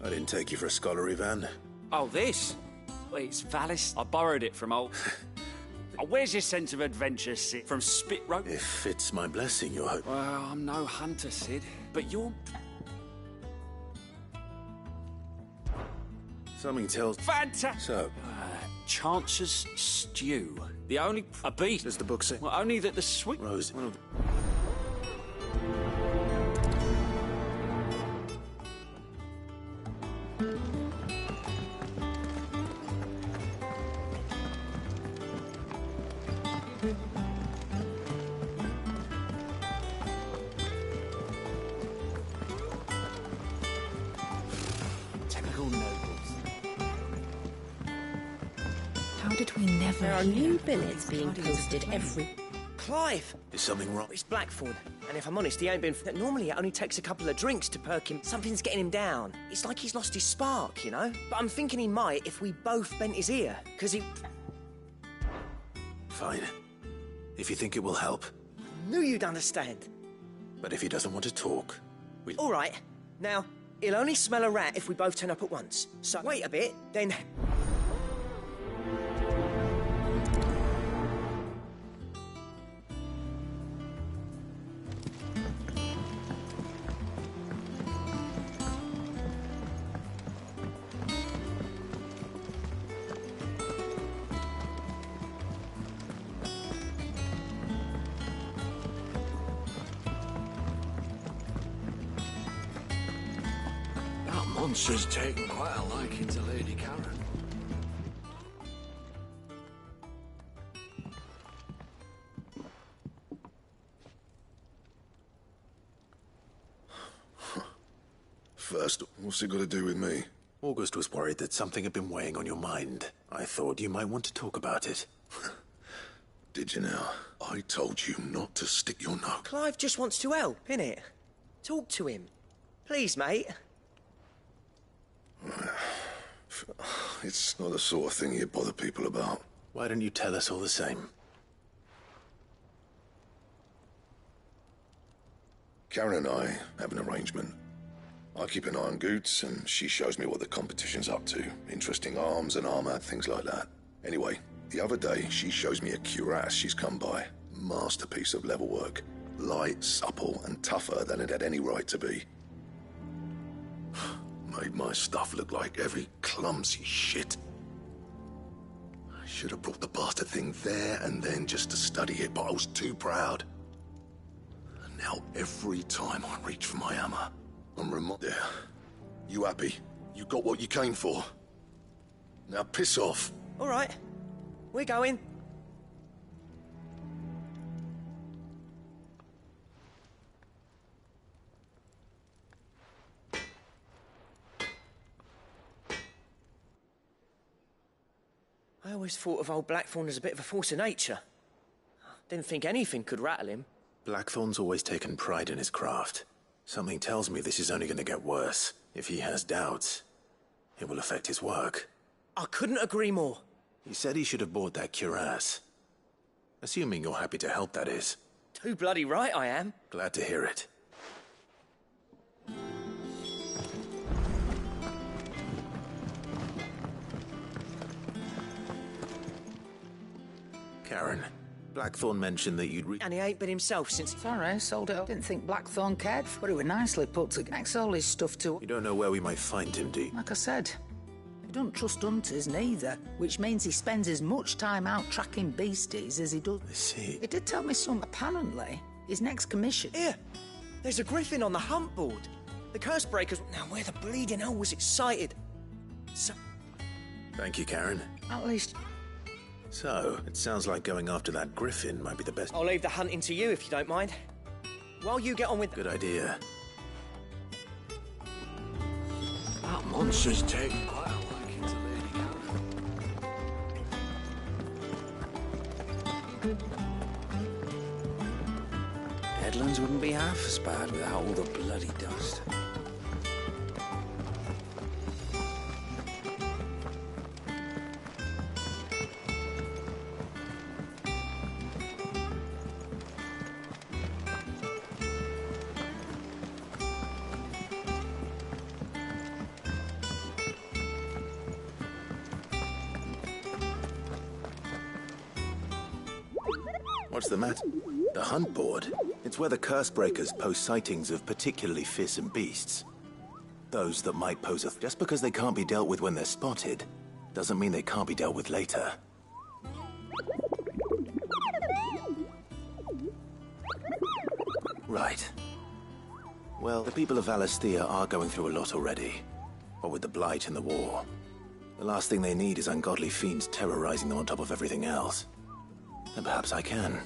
I didn't take you for a scholar, Ivan. Oh, this? Well, it's Valis. I borrowed it from old... Oh, where's your sense of adventure, Sid? From Spit Rope? If it's my blessing, you're hoping. Well, I'm no hunter, Sid. But you're... Something tells... Fantastic! So? Chance's Stew. The only... A beast. Does the book say? Well, only that the sweet... Rose, one of the... How did we never... There are new billets being posted every... Clive! Is something wrong? It's Blackthorn, and if I'm honest, he ain't been... Normally it only takes a couple of drinks to perk him. Something's getting him down. It's like he's lost his spark, you know? But I'm thinking he might if we both bent his ear, because he... Fine. If you think it will help. Knew you'd understand. But if he doesn't want to talk, we'll... All right. Now, he'll only smell a rat if we both turn up at once. So wait a bit, then... Monster's taken quite a liking to Lady Karen. first. What's it got to do with me? August was worried that something had been weighing on your mind. I thought you might want to talk about it. Did you now? I told you not to stick your nose. Clive just wants to help, innit? Talk to him. Please, mate. It's not the sort of thing you bother people about. Why don't you tell us all the same? Karen and I have an arrangement. I keep an eye on Goots, and she shows me what the competition's up to. Interesting arms and armor, things like that. Anyway, the other day, she shows me a cuirass she's come by. Masterpiece of level work. Light, supple, and tougher than it had any right to be. Made my stuff look like every clumsy shit. I should have brought the bastard thing there and then just to study it, but I was too proud. And now every time I reach for my hammer, I'm reminded. There. You happy? You got what you came for? Now piss off. All right. We're going. I always thought of old Blackthorn as a bit of a force of nature. Didn't think anything could rattle him. Blackthorn's always taken pride in his craft. Something tells me this is only going to get worse. If he has doubts, it will affect his work. I couldn't agree more. He said he should have bought that cuirass. Assuming you're happy to help, that is. Too bloody right I am. Glad to hear it. Karen, Blackthorn mentioned that you'd And he ain't been himself since... Sorry, sold it up. Didn't think Blackthorn cared, but it was nicely put to next all his stuff to... You don't know where we might find him, do you? Like I said, he don't trust hunters neither, which means he spends as much time out tracking beasties as he does... I see. He did tell me some. Apparently, his next commission... Here, there's a griffin on the hunt board. The curse breakers... Now, where the bleeding hell was it sighted? So... Thank you, Karen. At least... So, it sounds like going after that griffin might be the best... I'll leave the hunting to you if you don't mind. While you get on with... Good idea. That monster's taken quite a liking to Lady Karen. Headlands wouldn't be half as bad without all the bloody dust. What's the matter? The hunt board? It's where the curse breakers post sightings of particularly fearsome beasts. Those that might pose a... Just because they can't be dealt with when they're spotted, doesn't mean they can't be dealt with later. Right. Well, the people of Valisthea are going through a lot already. What with the Blight and the war. The last thing they need is ungodly fiends terrorizing them on top of everything else. And perhaps I can.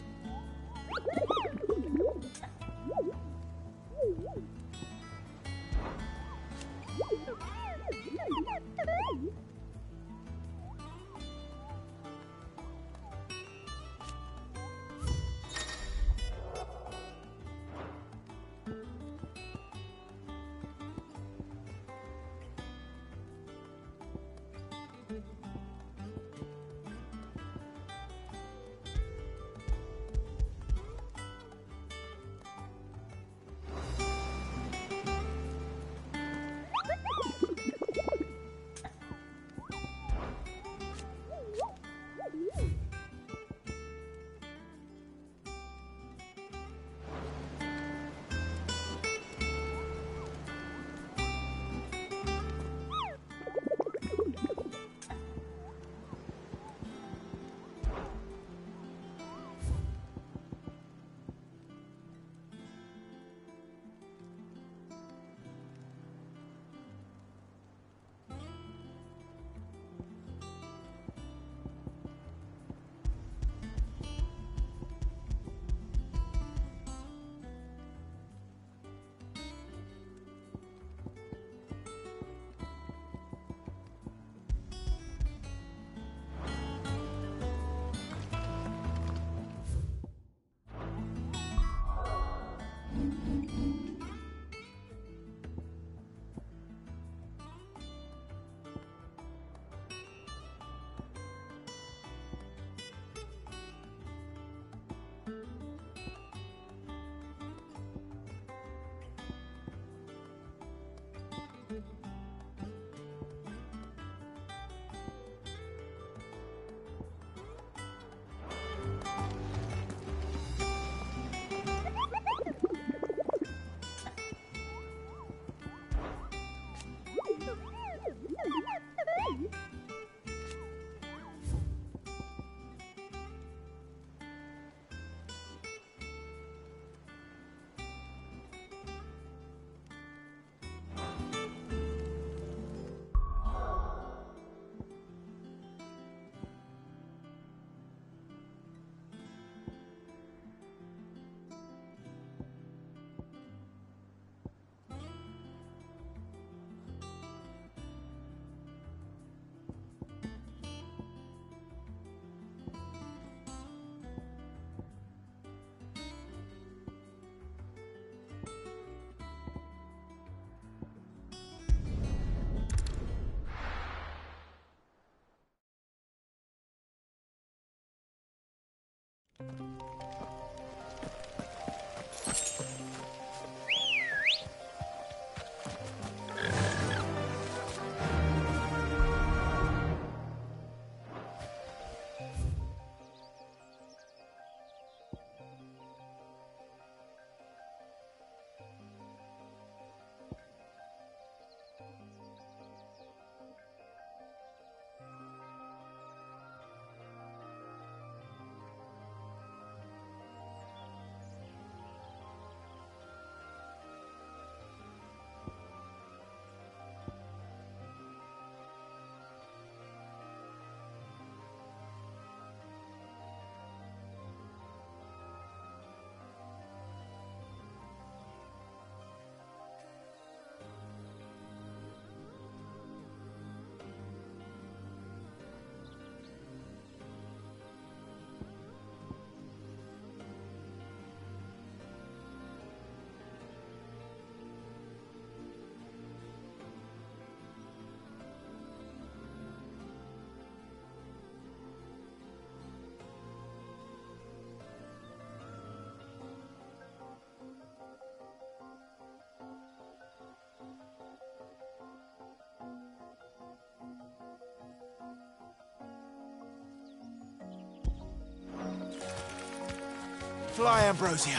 Fly, Ambrosia.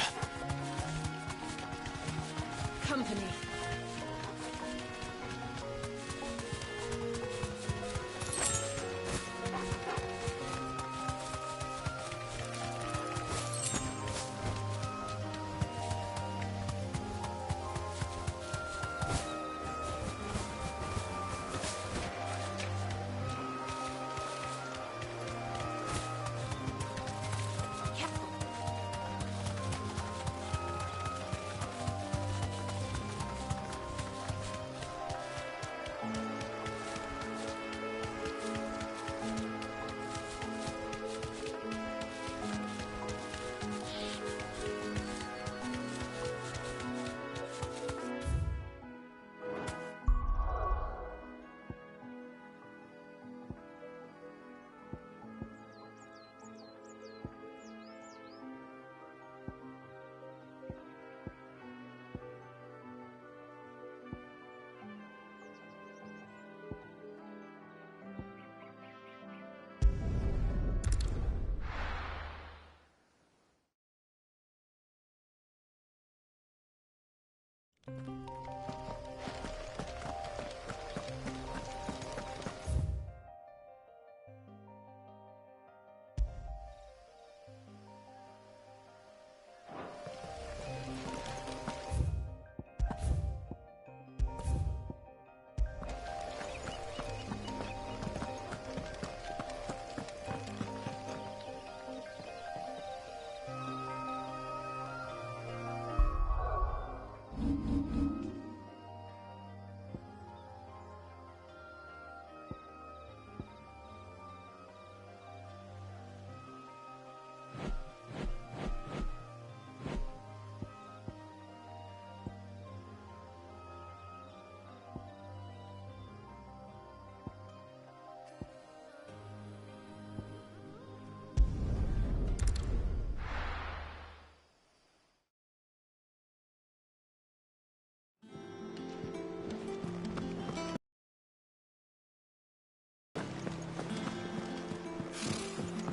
Company.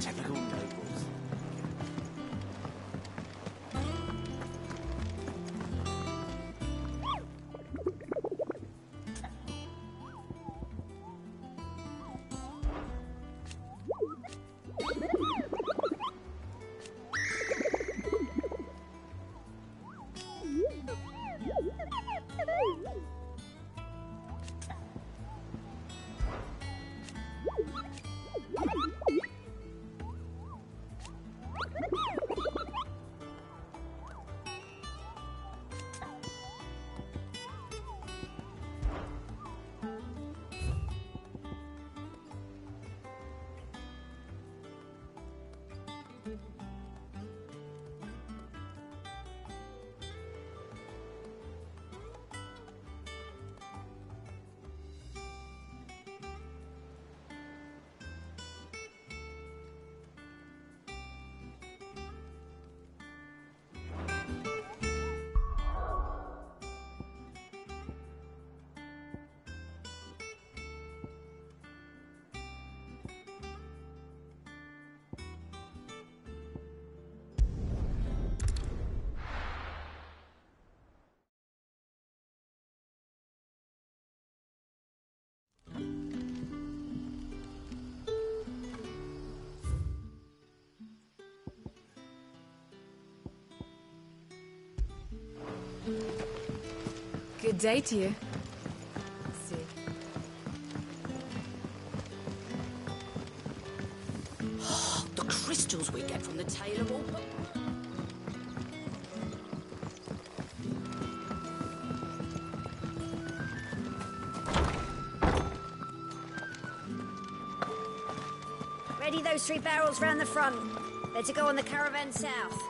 Typical nobles. Good day to you. See. The crystals we get from the tailor will... Ready those 3 barrels round the front. They're to go on the caravan south.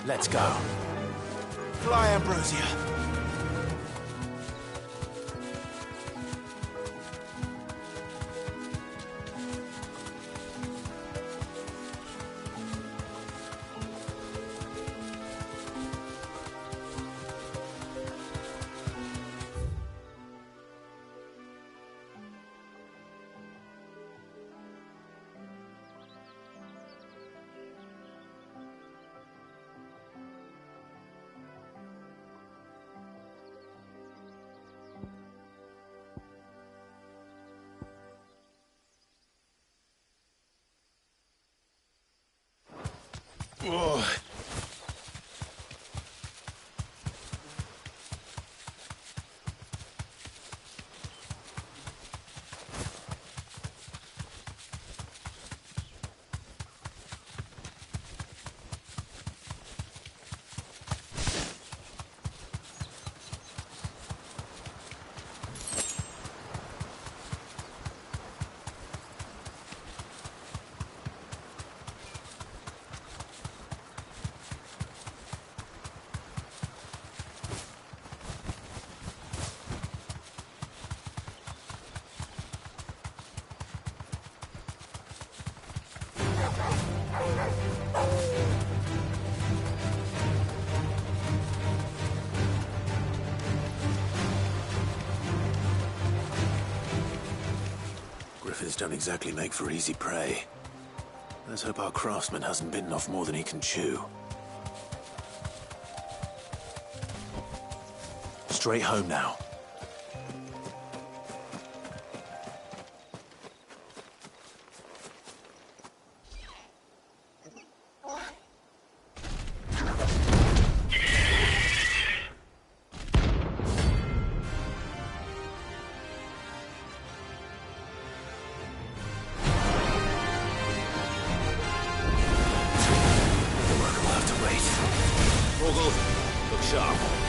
Let's go. Fly, Ambrosia. Oh. Griffins don't exactly make for easy prey. Let's hope our craftsman hasn't bitten off more than he can chew. Straight home now. Let's try.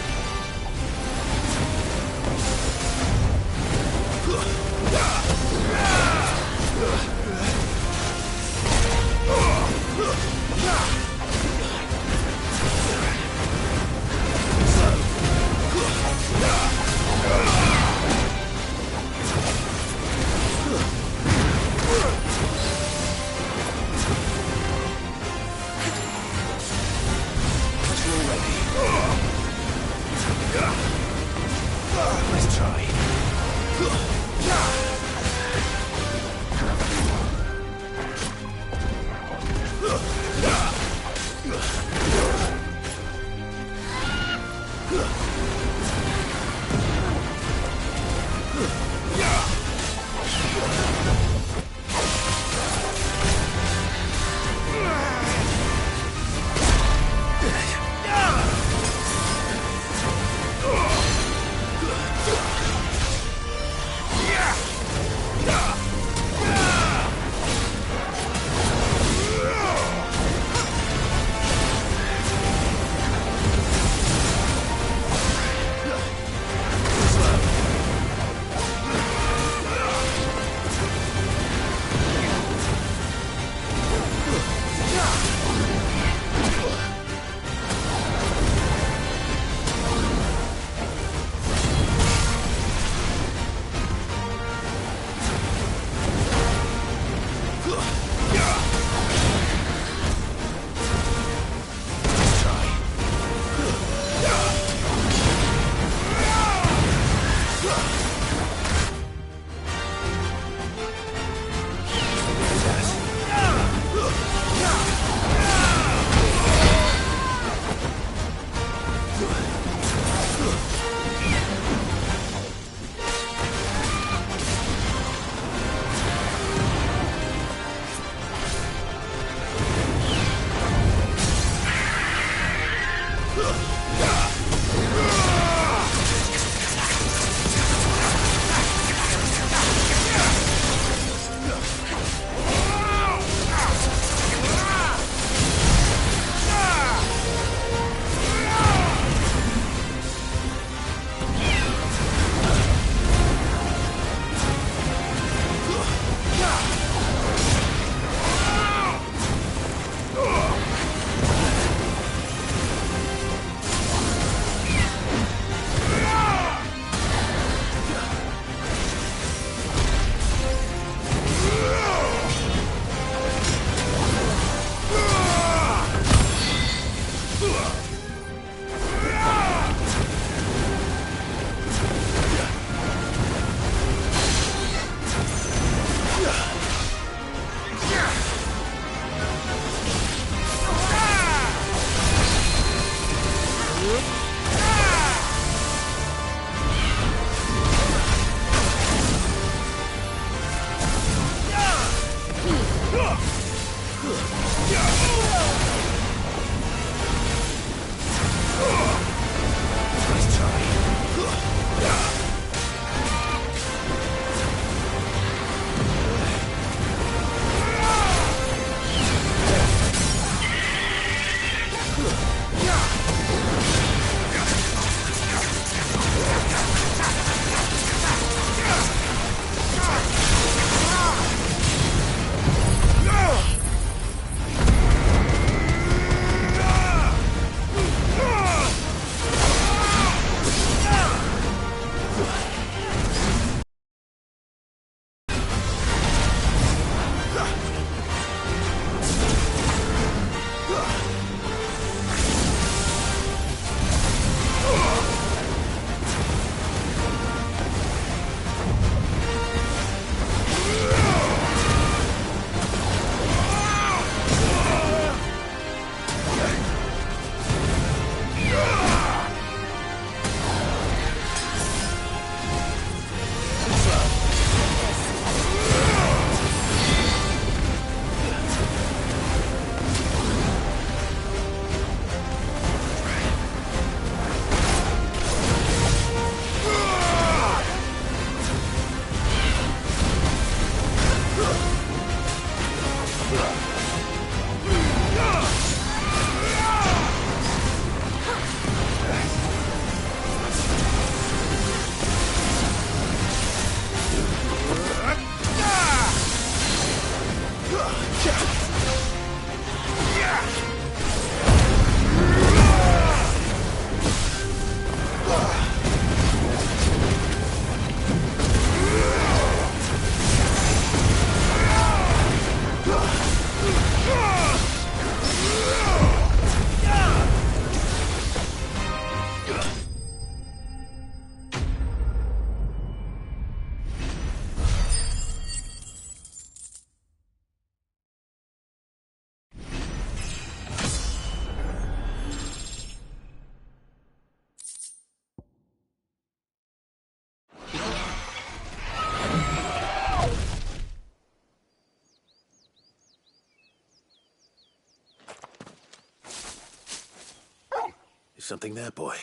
Is something there, boy?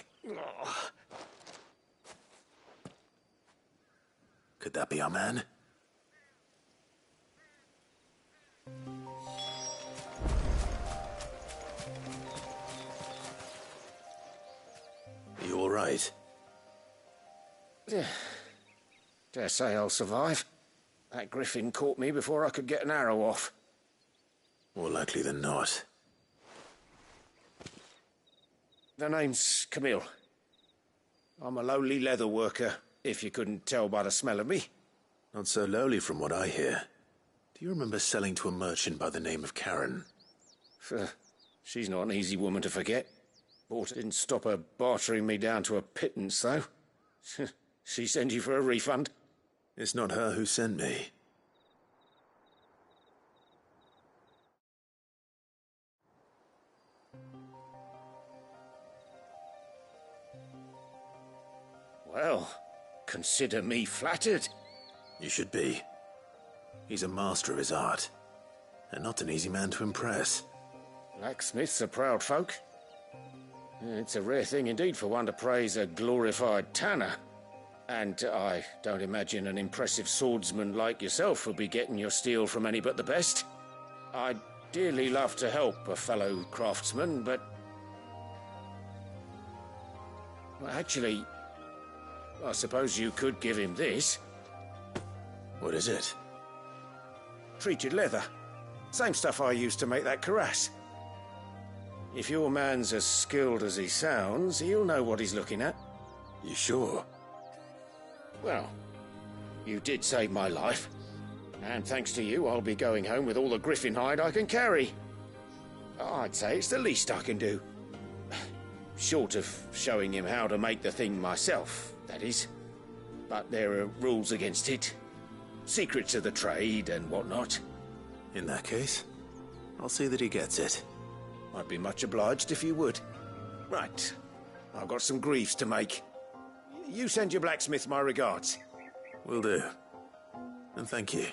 Could that be our man? Are you all right? Yeah. Dare say I'll survive. That griffin caught me before I could get an arrow off. More likely than not. The name's Camille. I'm a lowly leather worker, if you couldn't tell by the smell of me. Not so lowly from what I hear. Do you remember selling to a merchant by the name of Karen? She's not an easy woman to forget. But it didn't stop her bartering me down to a pittance, though. She sent you for a refund? It's not her who sent me. Well, consider me flattered. You should be. He's a master of his art, and not an easy man to impress. Blacksmiths are proud folk. It's a rare thing indeed for one to praise a glorified tanner. And I don't imagine an impressive swordsman like yourself will be getting your steel from any but the best. I'd dearly love to help a fellow craftsman, but... Well, actually, I suppose you could give him this. What is it? Treated leather. Same stuff I used to make that cuirass. If your man's as skilled as he sounds, he'll know what he's looking at. You sure? Well, you did save my life. And thanks to you, I'll be going home with all the griffin hide I can carry. I'd say it's the least I can do. Short of showing him how to make the thing myself, that is. But there are rules against it. Secrets of the trade and whatnot. In that case, I'll see that he gets it. I'd be much obliged if you would. Right. I've got some greaves to make. You send your blacksmith my regards. Will do. And thank you.